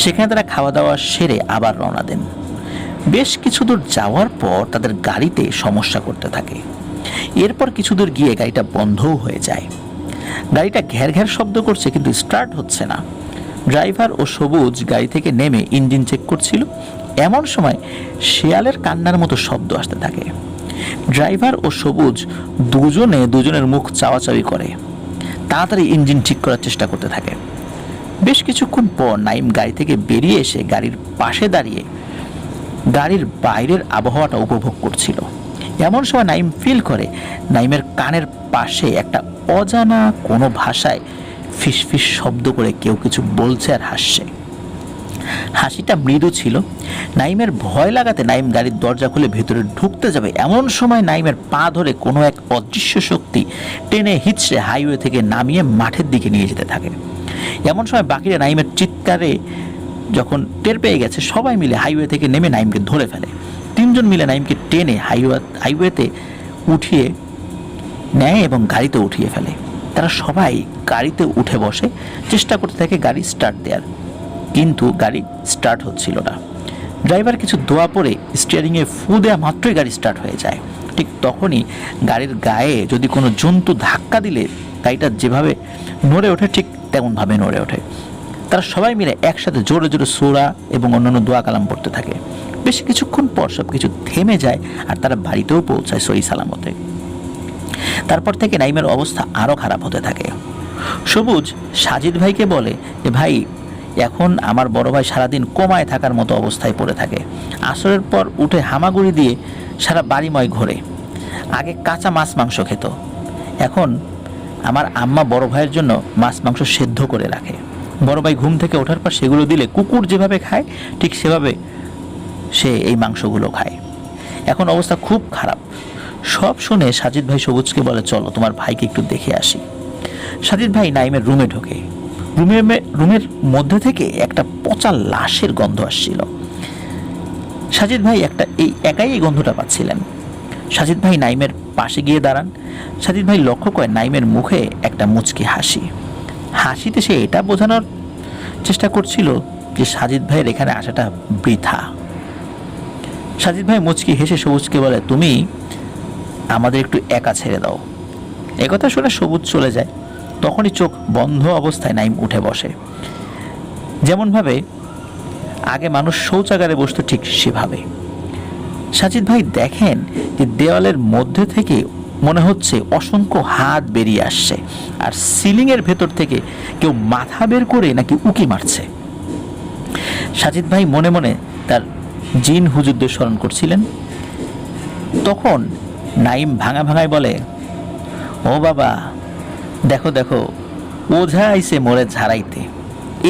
সেখানে তারা খাওয়া দাওয়া সেরে আবার রওনা দেন। বেশ কিছু দূর যাওয়ার পর তাদের গাড়িতে সমস্যা করতে থাকে। এরপর কিছু দূর গিয়ে গাড়িটা বন্ধও হয়ে যায়। গাড়িটা ঘ্যার ঘ্যার শব্দ করছে, কিন্তু স্টার্ট হচ্ছে না। ড্রাইভার ও সবুজ গাড়ি থেকে নেমে ইঞ্জিন চেক করছিল। এমন সময় শেয়ালের কান্নার মতো শব্দ আসতে থাকে। ড্রাইভার ও সবুজ দুজনের মুখ চাওয়াচাওয়ি করে। তাড়াতাড়ি ইঞ্জিন ঠিক করার চেষ্টা করতে থাকে। বেশ কিছুক্ষণ পর নাইম গাড়ি থেকে বেরিয়ে এসে গাড়ির পাশে দাঁড়িয়ে গাড়ির বাইরের আবহাওয়াটা উপভোগ করছিল। এমন সময় নাইম ফিল করে নাইমের কানের পাশে একটা অজানা কোনো ভাষায় ফিসফিস শব্দ করে কেউ কিছু বলছে আর হাসছে। হাসিটা মৃদু ছিল। নাইমের ভয় লাগাতে নাইম গাড়ির দরজা খুলে ভেতরে ঢুকতে যাবে। এমন সময় নাইমের পা ধরে কোনো এক অদৃশ্য শক্তি টেনে হিচড়ে হাইওয়ে থেকে নামিয়ে মাঠের দিকে নিয়ে যেতে থাকে। এমন সময় বাকিরা নাইমের চিৎকারে যখন টের পেয়ে গেছে, সবাই মিলে হাইওয়ে থেকে নেমে নাইমকে ধরে ফেলে। 3 জন মিলে নাইমকে টেনে হাইওয়েতে উঠিয়ে নেয় এবং গাড়িতে উঠিয়ে ফেলে। তারা সবাই গাড়িতে উঠে বসে, চেষ্টা করতে থাকে গাড়ি স্টার্ট দেওয়ার, কিন্তু গাড়ি স্টার্ট হচ্ছিল না। ড্রাইভার কিছু দোয়া পরে স্টিয়ারিংয়ে ফু দেওয়া মাত্রই গাড়ি স্টার্ট হয়ে যায়। ঠিক তখনই গাড়ির গায়ে যদি কোনো জন্তু ধাক্কা দিলে গাড়িটা যেভাবে নড়ে ওঠে ঠিক তেমনভাবে নড়ে ওঠে। তারা সবাই মিলে একসাথে জোরে জোরে সূরা এবং অন্যান্য দোয়া কালাম পড়তে থাকে। বেশ কিছুক্ষণ পর সব কিছু থেমে যায় আর তারা বাড়িতেও পৌঁছায় সহি সালামতে। তারপর থেকে নাইমের অবস্থা আরও খারাপ হতে থাকে। সবুজ সাজিদ ভাইকে বলে যে, ভাই, এখন আমার বড় ভাই সারাদিন কোমায় থাকার মতো অবস্থায় পড়ে থাকে। আসরের পর উঠে হামাগুড়ি দিয়ে সারা বাড়িময় ঘোরে। আগে কাঁচা মাছ মাংস খেত, এখন আমার আম্মা বড় ভাইয়ের জন্য মাছ মাংস সেদ্ধ করে রাখে। বড় ভাই ঘুম থেকে ওঠার পর সেগুলো দিলে কুকুর যেভাবে খায় ঠিক সেভাবে সে এই মাংসগুলো খায়। এখন অবস্থা খুব খারাপ। সব শুনে সাজিদ ভাই সবুজকে বলে, চলো তোমার ভাইকে একটু দেখে আসি। সাজিদ ভাই নাইমের রুমে ঢোকে। রুমের মধ্যে থেকে একটা পচা লাশের গন্ধ আসছিল। সাজিদ ভাই একাই এই গন্ধটা পাচ্ছিলেন। সাজিদ ভাই নাইমের পাশে গিয়ে দাঁড়ান। সাজিদ ভাই লক্ষ্য করে নাইমের মুখে একটা মুচকি হাসি। হাসিতে সে এটা বোঝানোর চেষ্টা করছিল যে সাজিদ ভাইয়ের এখানে আসাটা বৃথা। সাজিদ ভাই মুচকি হেসে সবুজকে বলে, তুমি আমাদের একটু একা ছেড়ে দাও। একথা শুনে সবুজ চলে যায়। তখনই চোখ বন্ধ অবস্থায় নাইম উঠে বসে। যেমনভাবে আগে মানুষ শৌচাগারে বসতো ঠিক সেভাবে। সাজিদ ভাই দেখেন যে দেওয়ালের মধ্যে থেকে মনে হচ্ছে অসংখ্য হাত বেরিয়ে আসছে, আর সিলিংয়ের ভেতর থেকে কেউ মাথা বের করে নাকি উকি মারছে। সাজিদ ভাই মনে মনে তার জিন হুজুরদের স্মরণ করছিলেন। তখন নাইম ভাঙায় বলে, ও বাবা, দেখো দেখো, ওঝা আইছে মোরে ঝাড়াইতে।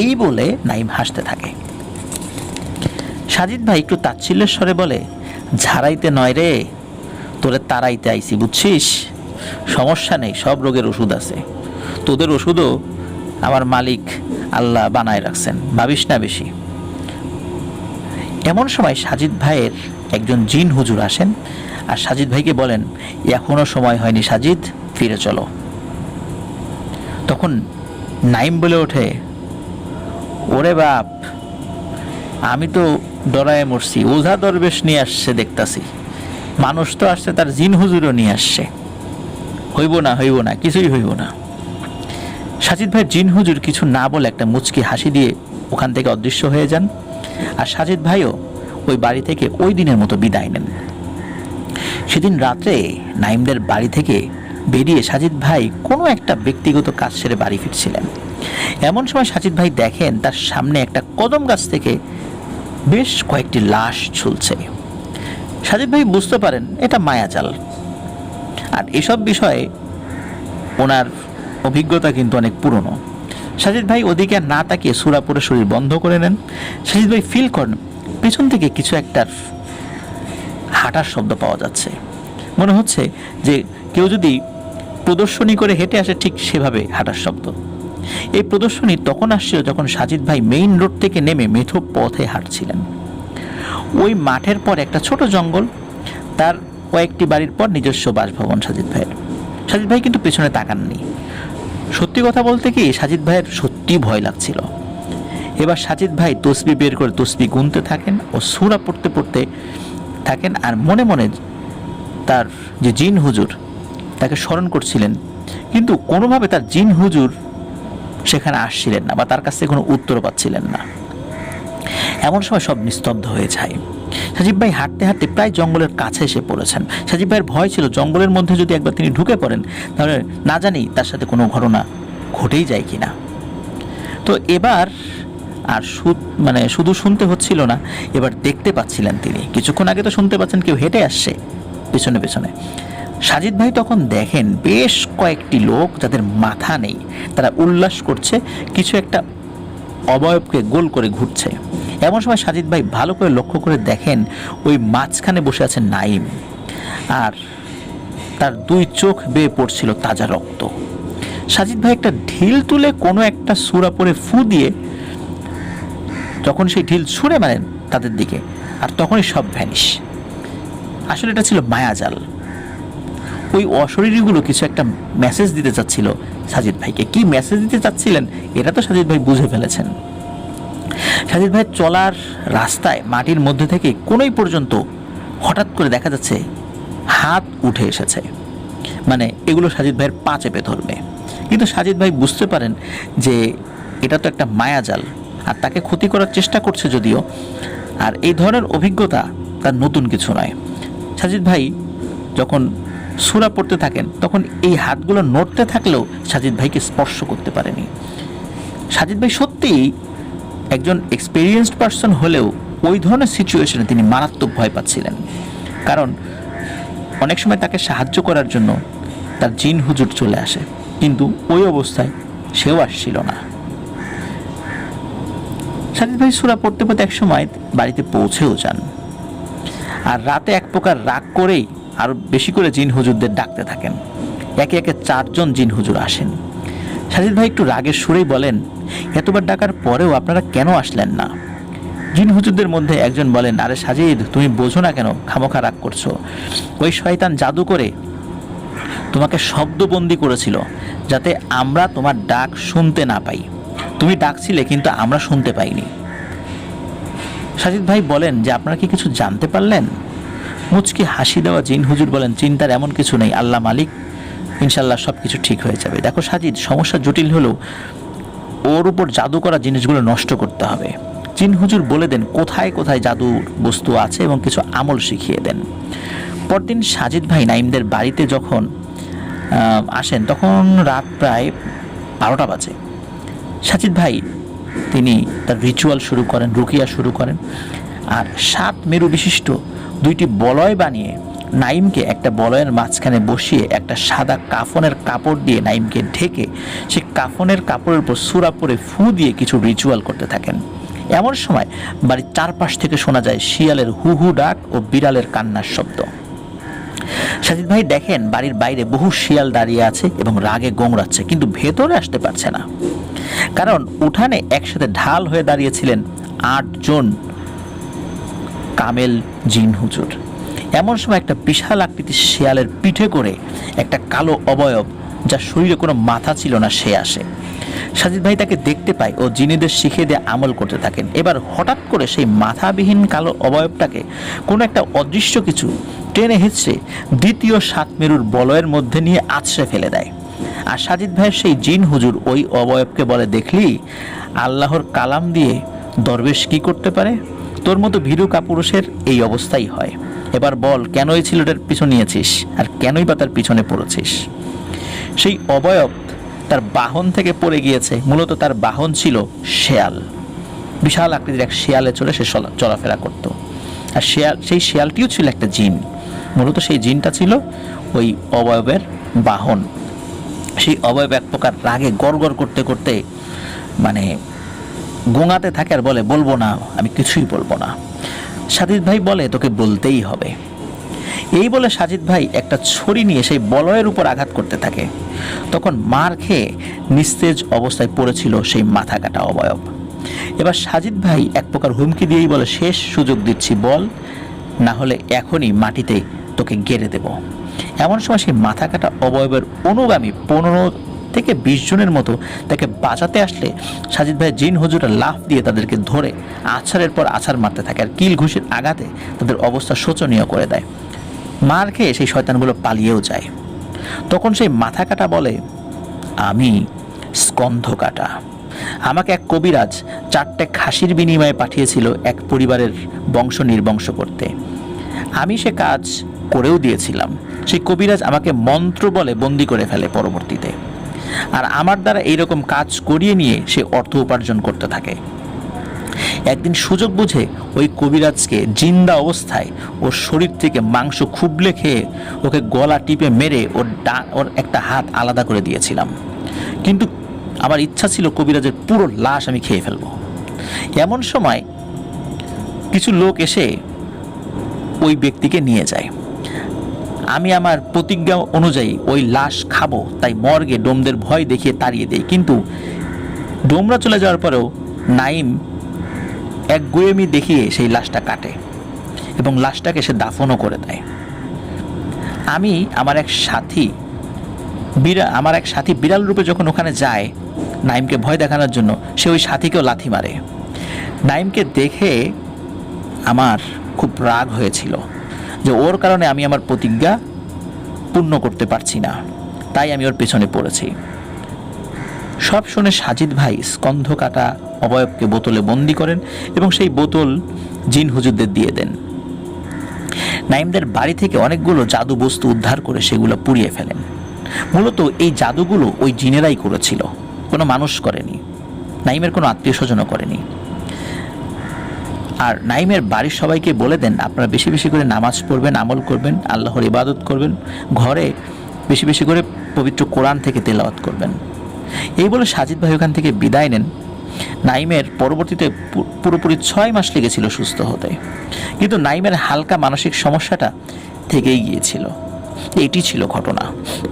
এই বলে নাইম হাসতে থাকে। সাজিদ ভাই একটু তাচ্ছিল্যের স্বরে বলে, ঝাড়াইতে নয় রে, তোরে তাড়াইতে আইছি, বুঝছিস? সমস্যা নেই, সব রোগের ওষুধ আছে। তোদের ওষুধও আমার মালিক আল্লাহ বানায় রাখছেন, ভাবিস না বেশি। এমন সময় সাজিদ ভাইয়ের একজন জিন হুজুর আসেন আর সাজিদ ভাইকে বলেন, এখনো সময় হয়নি সাজিদ, ফিরে চলো। তখন নাইম বলে ওঠে, ওরে বাপ, আমি তো ডরায় মরছি, ওঝা দরবেশ নিয়ে আসছে দেখতাছি, মানুষ তো আসছে, তার জিন হুজুরও নিয়ে আসছে, হইব না, কিছুই হইব না। সাজিদ ভাই জিন হুজুর কিছু না বলে একটা মুচকি হাসি দিয়ে ওখান থেকে অদৃশ্য হয়ে যান। আর সাজিদ ভাইও ওই বাড়ি থেকে ওই দিনের মতো বিদায় নেন। সেদিন রাত্রে নাইমদের বাড়ি থেকে বেরিয়ে সাজিদ ভাই কোনো একটা ব্যক্তিগত কাজ সেরে বাড়ি ফিরছিলেন। এমন সময় সাজিদ ভাই দেখেন তার সামনে একটা কদম গাছ থেকে বেশ কয়েকটি লাশ ঝুলছে। সাজিদ ভাই বুঝতে পারেন এটা মায়াজাল, আর এসব বিষয়ে ওনার অভিজ্ঞতা কিন্তু অনেক পুরনো। সাজিদ ভাই ওদিকে আর না তাকিয়ে সূরা পড়ে শরীর বন্ধ করে নেন। সাজিদ ভাই ফিল করেন পেছন থেকে কিছু একটা হাঁটার শব্দ পাওয়া যাচ্ছে। মনে হচ্ছে যে কেউ যদি প্রদর্শনী করে হেঁটে আসে ঠিক সেভাবে হাঁটার শব্দ। এই প্রদর্শনী তখন আসছিল যখন সাজিদ ভাই মেইন রোড থেকে নেমে মেঠো পথে হাঁটছিলেন। ওই মাঠের পর একটা ছোট জঙ্গল, তার কয়েকটি বাড়ির পর নিজস্ব বাসভবন সাজিদ ভাইয়ের। সাজিদ ভাই কিন্তু পেছনে তাকাননি। সত্যি কথা বলতে কি, সাজিদ ভাইয়ের সত্যি ভয় লাগছিল। এবার সাজিদ ভাই তসবি বের করে তসবি গুনতে থাকেন ও সূরা পড়তে পড়তে থাকেন, আর মনে মনে তার যে জিন হুজুর তাকে স্মরণ করছিলেন, কিন্তু কোনোভাবে তার জিন হুজুর সেখানে আসছিলেন না বা তার কাছ থেকে কোনো উত্তর পাচ্ছিলেন না। এমন সময় সব নিস্তব্ধ হয়ে যায়। সাজিদ ভাই হাঁটতে হাঁটতে প্রায় জঙ্গলের কাছে এসে পড়েছেন। সাজিদ ভাইয়ের ভয় ছিল জঙ্গলের মধ্যে যদি একবার তিনি ঢুকে পড়েন তাহলে না জানি তার সাথে কোনো ঘটনা ঘটেই যায় কিনা। তো এবার আর শুধু শুনতে হচ্ছিল না, এবার দেখতে পাচ্ছিলেন তিনি। কিছুক্ষণ আগে তো শুনতে পাচ্ছেন কেউ হেঁটে আসছে পেছনে পেছনে। সাজিদ ভাই তখন দেখেন বেশ কয়েকটি লোক যাদের মাথা নেই, তারা উল্লাস করছে, কিছু একটা অবয়বকে গোল করে ঘুরছে। এমন সময় সাজিদ ভাই ভালো করে লক্ষ্য করে দেখেন ওই মাঝখানে বসে আছে নাইম, আর তার দুই চোখ বেয়ে পড়ছিল তাজা রক্ত। সাজিদ ভাই একটা ঢিল তুলে কোনো একটা সূরা পরে ফু দিয়ে যখন সেই ঢিল ছুঁড়ে মারেন তাদের দিকে, আর তখনই সব ভ্যানিশ। আসলে এটা ছিল মায়াজাল। ওই অশরীরীগুলো কিছু একটা মেসেজ দিতে চাচ্ছিল সাজিদ ভাইকে। কি মেসেজ দিতে চাচ্ছিলেন এটা তো সাজিদ ভাই বুঝে ফেলেছেন। সাজিদ ভাই চলার রাস্তায় মাটির মধ্যে থেকে কোনোই পর্যন্ত হঠাৎ করে দেখা যাচ্ছে হাত উঠে এসেছে, মানে এগুলো সাজিদ ভাইয়ের পা চেপে ধরবে। কিন্তু সাজিদ ভাই বুঝতে পারেন যে এটা তো একটা মায়াজাল, আর তাকে ক্ষতি করার চেষ্টা করছে যদিও, আর এই ধরনের অভিজ্ঞতা তার নতুন কিছু নয়। সাজিদ ভাই যখন সূরা পড়তে থাকেন তখন এই হাতগুলো নড়তে থাকলেও সাজিদ ভাইকে স্পর্শ করতে পারেনি। সাজিদ ভাই সত্যিই একজন এক্সপেরিয়েন্সড পারসন হলেও ওই ধরনের সিচুয়েশনে তিনি মারাত্মক ভয় পাচ্ছিলেন, কারণ অনেক সময় তাকে সাহায্য করার জন্য তার জিন হুজুর চলে আসে, কিন্তু ওই অবস্থায় সেও আসছিল না। সাজিদ ভাই সূরা পড়তে পড়তে এক সময় বাড়িতে পৌঁছেও যান, আর রাতে এক প্রকার রাগ করেই আরো বেশি করে জিন হুজুরদের ডাকতে থাকেন। একে একে 4 জন জিন হুজুর আসেন। সাজিদ ভাই একটু রাগের সুরেই বলেন, এতবার ডাকার পরেও আপনারা কেন আসলেন না? জিন হুজুরদের মধ্যে একজন বলেন, আরে সাজিদ, তুমি বোঝো না কেন খামোখা রাগ করছো? ওই শয়তান জাদু করে তোমাকে শব্দবন্দি করেছিল যাতে আমরা তোমার ডাক শুনতে না পাই। তুমি ডাকছিলে কিন্তু আমরা শুনতে পাইনি। সাজিদ ভাই বলেন যে আপনারা কি কিছু জানতে পারলেন? মুচকি হাসি দেওয়া জিন হুজুর বলেন, চিন্তার এমন কিছু নেই, আল্লাহ মালিক, ইনশাল্লাহ সব কিছু ঠিক হয়ে যাবে। দেখো সাজিদ, সমস্যা জটিল হলেও ওর উপর জাদু করা জিনিসগুলো নষ্ট করতে হবে। জিন হুজুর বলে দেন কোথায় কোথায় জাদুর বস্তু আছে এবং কিছু আমল শিখিয়ে দেন। পরদিন সাজিদ ভাই নাইমদের বাড়িতে যখন আসেন তখন রাত প্রায় 12টা বাজে। সাজিদ ভাই তিনি তার রিচুয়াল শুরু করেন, রুকিয়া শুরু করেন, আর 7 মেরু বিশিষ্ট 2টি বলয় বানিয়ে নাইমকে একটা বলয়ের মাঝখানে বসিয়ে একটা সাদা কাফনের কাপড় দিয়ে নাইমকে ঢেকে সেই কাফনের কাপড়ের উপর সূরা পড়ে ফু দিয়ে কিছু রিচুয়াল করতে থাকেন। এমন সময় বাড়ির চারপাশ থেকে শোনা যায় শিয়ালের হু হু ডাক ও বিড়ালের কান্নার শব্দ। সাজিদ ভাই দেখেন বাড়ির বাইরে বহু শিয়াল দাঁড়িয়ে আছে এবং রাগে গোংড়াচ্ছে, কিন্তু ভেতরে আসতে পারছে না, কারণ উঠানে একসাথে ঢাল হয়ে দাঁড়িয়েছিলেন 8 জন কামেল জিন হুজুর। এমন সময় একটা বিশাল আকৃতির শিয়ালের পিঠে করে একটা কালো অবয়ব, যার শরীরে কোনো মাথা ছিল না, সে আসে। সাজিদ ভাই তাকে দেখতে পায় ও জিনেদের শিখিয়ে দিয়ে আমল করতে থাকেন। এবার হঠাৎ করে সেই মাথাবিহীন কালো অবয়বটাকে কোনো একটা অদৃশ্য কিছু টেনে হিঁচড়ে দ্বিতীয় 7 মেরুর বলয়ের মধ্যে নিয়ে আছড়ে ফেলে দেয়। আর সাজিদ ভাইয়ের সেই জিন হুজুর ওই অবয়বকে বলে, দেখলি আল্লাহর কালাম দিয়ে দরবেশ কি করতে পারে? তোর মতো ভীরু কাপুরুষের এই অবস্থাই হয়। এবার বল, কেন এই ছেলেটার পিছু নিয়েছিস আর কেনই বা তার পিছনে পড়েছিস? সেই অবয়ব তার বাহন থেকে পড়ে গিয়েছে। মূলত তার বাহন ছিল শেয়াল, বিশাল আকৃতির এক শেয়ালে চড়ে সে চলাফেরা করত। আর সেই শেয়ালটিও ছিল একটা জিন। মূলত সেই জিনটা ছিল ওই অবয়বের বাহন। সেই সেই অবয়ব এক প্রকার রাগে গড়গড় করতে করতে মানে গোঙাতে থাকে আর বলে, বলবো না, আমি কিছুই বলবো না। সাজিদ ভাই বলে, তোকে বলতেই হবে। এই বলে সাজিদ ভাই একটা ছড়ি নিয়ে সেই বলয়ের উপর আঘাত করতে থাকে। তখন মার খেয়ে নিস্তেজ অবস্থায় পড়েছিল সেই মাথা কাটা অবয়ব। এবার সাজিদ ভাই এক প্রকার হুমকি দিয়েই বলে, শেষ সুযোগ দিচ্ছি, বল, না হলে এখনই মাটিতে তোকে গেড়ে দেব। এমন সময় সেই মাথা কাটা অবয়বের অনুগামী 15 থেকে 20 জনের মতো তাকে বাঁচাতে আসলে সাজিদ ভাই জিন হুজুরা লাফ দিয়ে তাদেরকে ধরে আছাড়ের পর আছাড় মারতে থাকে আর কিল ঘুষির আঘাতে তাদের অবস্থা শোচনীয় করে দেয়। মার খেয়ে সেই শয়তানগুলো পালিয়েও যায়। তখন সেই মাথা কাটা বলে, আমি স্কন্ধ কাটা। আমাকে এক কবিরাজ 4টে খাসির বিনিময়ে পাঠিয়েছিল এক পরিবারের বংশ নির্বংশ করতে। আমি সে কাজ করেও দিয়েছিলাম। সেই কবিরাজ আমাকে মন্ত্র বলে বন্দি করে ফেলে পরবর্তীতে, আর আমার দ্বারা এইরকম কাজ করিয়ে নিয়ে সে অর্থ উপার্জন করতে থাকে। একদিন সুযোগ বুঝে ওই কবিরাজকে জিন্দা অবস্থায় ওর শরীর থেকে মাংস খুবলে খেয়ে ওকে গলা টিপে মেরে ওর একটা হাত আলাদা করে দিয়েছিলাম। কিন্তু আমার ইচ্ছা ছিল কবিরাজের পুরো লাশ আমি খেয়ে ফেলব। এমন সময় কিছু লোক এসে ওই ব্যক্তিকে নিয়ে যায়। আমি আমার প্রতিজ্ঞা অনুযায়ী ওই লাশ খাবো, তাই মর্গে ডোমদের ভয় দেখিয়ে তাড়িয়ে দেই। কিন্তু ডোমরা চলে যাওয়ার পরেও নাইম এক গুয়েমি দেখিয়ে সেই লাশটা কাটে এবং লাশটাকে সে দাফনও করে দেয়। আমি আমার এক সাথী বিড়াল রূপে যখন ওখানে যায় নাইমকে ভয় দেখানোর জন্য, সে ওই সাথীকেও লাথি মারে। নাইমকে দেখে আমার খুব রাগ হয়েছিল যে ওর কারণে আমি আমার প্রতিজ্ঞা পূর্ণ করতে পারছি না, তাই আমি ওর পেছনে পড়েছি। সব শুনে সাজিদ ভাই স্কন্ধ কাটা অবয়বকে বোতলে বন্দি করেন এবং সেই বোতল জিন হুজুরদের দিয়ে দেন। নাইমদের বাড়ি থেকে অনেকগুলো জাদু বস্তু উদ্ধার করে সেগুলো পুড়িয়ে ফেলেন। মূলত এই জাদুগুলো ওই জিনেরাই করেছিল, কোনো মানুষ করেনি, নাইমের কোনো আত্মীয় স্বজনও করেনি। আর নাইমের বাড়ির সবাইকে বলে দেন, আপনারা বেশি বেশি করে নামাজ পড়বেন, আমল করবেন, আল্লাহর ইবাদত করবেন, ঘরে বেশি বেশি করে পবিত্র কোরআন থেকে তেলাওয়াত করবেন। এই বলে সাজিদ ভাই ওখান থেকে বিদায় নেন। নাইমের পরবর্তীতে পুরোপুরি 6 মাস লেগেছিল সুস্থ হতে, কিন্তু নাইমের হালকা মানসিক সমস্যাটা থেকেই গিয়েছিল। এটি ছিল ঘটনা।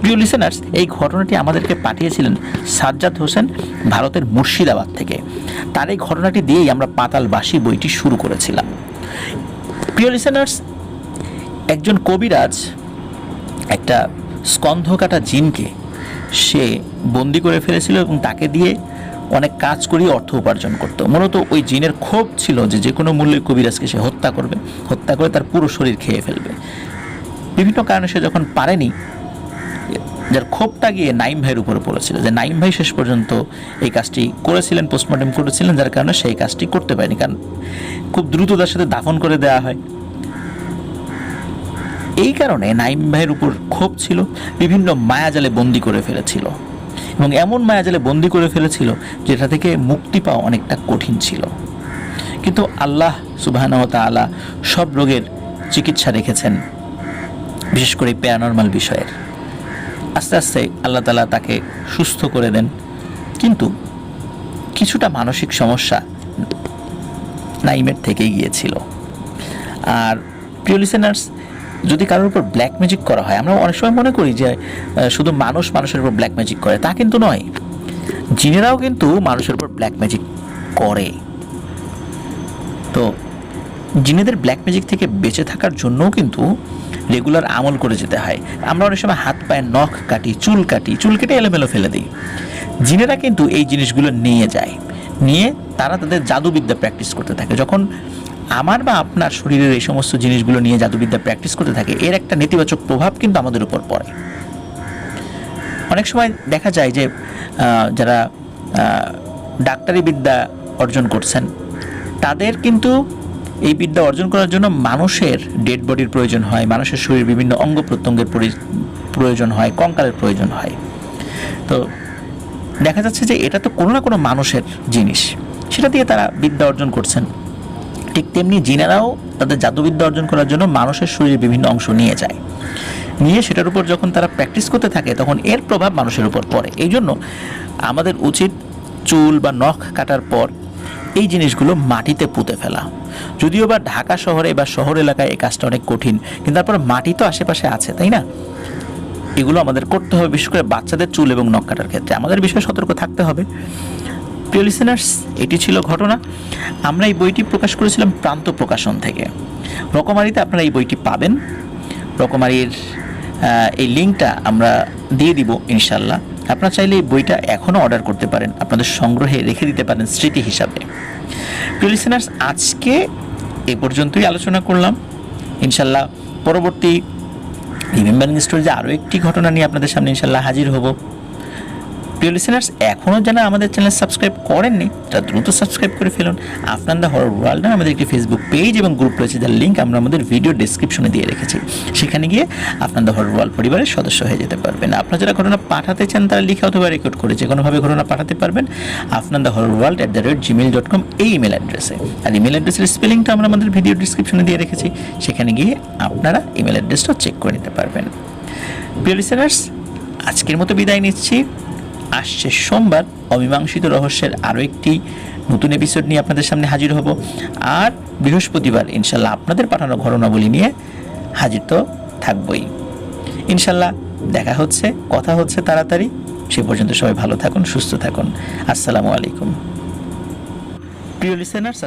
প্রিয় লিসেনার্স, এই ঘটনাটি আমাদেরকে পাঠিয়েছিলেন সাজ্জাদ হোসেন ভারতের মুর্শিদাবাদ থেকে। তার এই ঘটনাটি দিয়েই আমরা পাতালবাসী বইটি শুরু করেছিলাম। প্রিয় লিসেনার্স, একজন কবিরাজ একটা স্কন্ধ কাটা জিনকে সে বন্দি করে ফেলেছিল এবং তাকে দিয়ে অনেক কাজ করিয়ে অর্থ উপার্জন করত। মূলত ওই জিনের ক্ষোভ ছিল যে কোনো মূল্যে কবিরাজকে সে হত্যা করবে, হত্যা করে তার পুরো শরীর খেয়ে ফেলবে। বিভিন্ন কারণে সে যখন পারেনি, যার ক্ষোভটা গিয়ে নাইম ভাইয়ের উপরে পড়েছিল, যে নাইম ভাই শেষ পর্যন্ত এই কাজটি করেছিলেন, পোস্টমর্টম করেছিলেন, যার কারণে সেই কাজটি করতে পারেনি, কারণ খুব দ্রুত তার সাথে দাফন করে দেওয়া হয়। এই কারণে নাইম ভাইয়ের উপর ক্ষোভ ছিল, বিভিন্ন মায়াজালে বন্দি করে ফেলেছিল এবং এমন মায়াজালে বন্দি করে ফেলেছিল যেটা থেকে মুক্তি পাওয়া অনেকটা কঠিন ছিল। কিন্তু আল্লাহ সুবহানাহু ওয়া তাআলা সব রোগের চিকিৎসা রেখেছেন, বিশেষ করে প্যারানরমাল বিষয়ের। আস্তে আস্তে আল্লাহ তাআলা তাকে সুস্থ করে দেন, কিন্তু কিছুটা মানসিক সমস্যা নাইমের থেকেই গিয়েছিল। আর প্রিয় লিসেনার্স, যদি কারোর উপর ব্ল্যাক ম্যাজিক করা হয়, আমরা অনেক সময় মনে করি যে শুধু মানুষের উপর ব্ল্যাক ম্যাজিক করে, তা কিন্তু নয়। জিনেরাও কিন্তু মানুষের উপর ব্ল্যাক ম্যাজিক করে। তো জিনেদের ব্ল্যাক ম্যাজিক থেকে বেঁচে থাকার জন্যও কিন্তু রেগুলার আমল করে যেতে হয়। আমরা অনেক সময় হাত পায়ে নখ কাটি, চুল কেটে এলোমেলো ফেলে দিই। জিনেরা কিন্তু এই জিনিসগুলো নিয়ে যায়, নিয়ে তারা তাদের জাদুবিদ্যা প্র্যাকটিস করতে থাকে। যখন আমার বা আপনার শরীরের এই সমস্ত জিনিসগুলো নিয়ে জাদুবিদ্যা প্র্যাকটিস করতে থাকে, এর একটা নেতিবাচক প্রভাব কিন্তু আমাদের উপর পড়ে। অনেক সময় দেখা যায় যে যারা ডাক্তারি বিদ্যা অর্জন করছেন, তাদের কিন্তু এই বিদ্যা অর্জন করার জন্য মানুষের ডেড বডির প্রয়োজন হয়, মানুষের শরীরের বিভিন্ন অঙ্গ প্রত্যঙ্গের প্রয়োজন হয়, কঙ্কালের প্রয়োজন হয়। তো দেখা যাচ্ছে যে এটা তো কোনো না কোনো মানুষের জিনিস, সেটা দিয়ে তারা বিদ্যা অর্জন করছেন। ঠিক তেমনি জিনেরাও তাদের জাদুবিদ্যা অর্জন করার জন্য মানুষের শরীরের বিভিন্ন অংশ নিয়ে যায়। নিয়ে সেটার উপর যখন তারা প্র্যাকটিস করতে থাকে তখন এর প্রভাব মানুষের উপর পড়ে। এই জন্য আমাদের উচিত চুল বা নখ কাটার পর এই জিনিসগুলো মাটিতে পুঁতে ফেলা। যদিও বা ঢাকা শহরে বা শহর এলাকায় এই কাজটা অনেক কঠিন, কিন্তু তারপর মাটি তো আশেপাশে আছে, তাই না? এগুলো আমাদের করতে হবে, বিশেষ করে বাচ্চাদের চুল এবং নখ কাটার ক্ষেত্রে আমাদের বিষয়ে সতর্ক থাকতে হবে। প্রিয় লিসেনার্স, এটি ছিল ঘটনা। আমরা এই বইটি প্রকাশ করেছিলাম প্রান্ত প্রকাশন থেকে। রকমারিতে আপনারা এই বইটি পাবেন। রকমারির এই লিঙ্কটা আমরা দিয়ে দিব ইনশাল্লাহ। আপনারা চাইলে এই বইটা এখনও অর্ডার করতে পারেন, আপনাদের সংগ্রহে রেখে দিতে পারেন স্মৃতি হিসাবে। প্রিয় লিসেনার্স, আজকে এ পর্যন্তই আলোচনা করলাম। ইনশাল্লাহ পরবর্তী রিমেম্বারিং স্টোরিজে আরও একটি ঘটনা নিয়ে আপনাদের সামনে ইনশাল্লাহ হাজির হব। প্রিয় লিসেনার্স, এখনও যারা আমাদের চ্যানেল সাবস্ক্রাইব করেননি তারা দ্রুত সাবস্ক্রাইব করে ফেলুন। আফনান দ্য হরর ওয়ার্ল্ড নামে আমাদের একটি ফেসবুক পেজ এবং গ্রুপ রয়েছে, যার লিঙ্ক আমরা আমাদের ভিডিও ডেসক্রিপশনে দিয়ে রেখেছি। সেখানে গিয়ে আফনান দ্য হরর ওয়ার্ল্ড পরিবারের সদস্য হয়ে যেতে পারবেন। আপনারা যারা ঘটনা পাঠাতে চান তারা লিখে অথবা রেকর্ড করে যে কোনোভাবে ঘটনা পাঠাতে পারবেন afnandahorrorworld@gmail.com এই ইমেল অ্যাড্রেসে। আর ইমেল অ্যাড্রেসের স্পেলিংটা আমরা আমাদের ভিডিও ডেসক্রিপশনে দিয়ে রেখেছি, সেখানে গিয়ে আপনারা ইমেল অ্যাড্রেসটাও চেক করে নিতে পারবেন। প্রিয় লিসেনার্স, আজকের মতো বিদায় নিচ্ছি। আসছে সোমবার অমীমাংসিত রহস্যের আরও একটি নতুন এপিসোড নিয়ে আপনাদের সামনে হাজির হব। আর বৃহস্পতিবার ইনশাল্লাহ আপনাদের পাঠানো ঘটনাবলী নিয়ে হাজির তো থাকবই। ইনশাল্লাহ দেখা হচ্ছে, কথা হচ্ছে তাড়াতাড়ি। সে পর্যন্ত সবাই ভালো থাকুন, সুস্থ থাকুন। আসসালামু আলাইকুম। প্রিয় লিসেনার্স,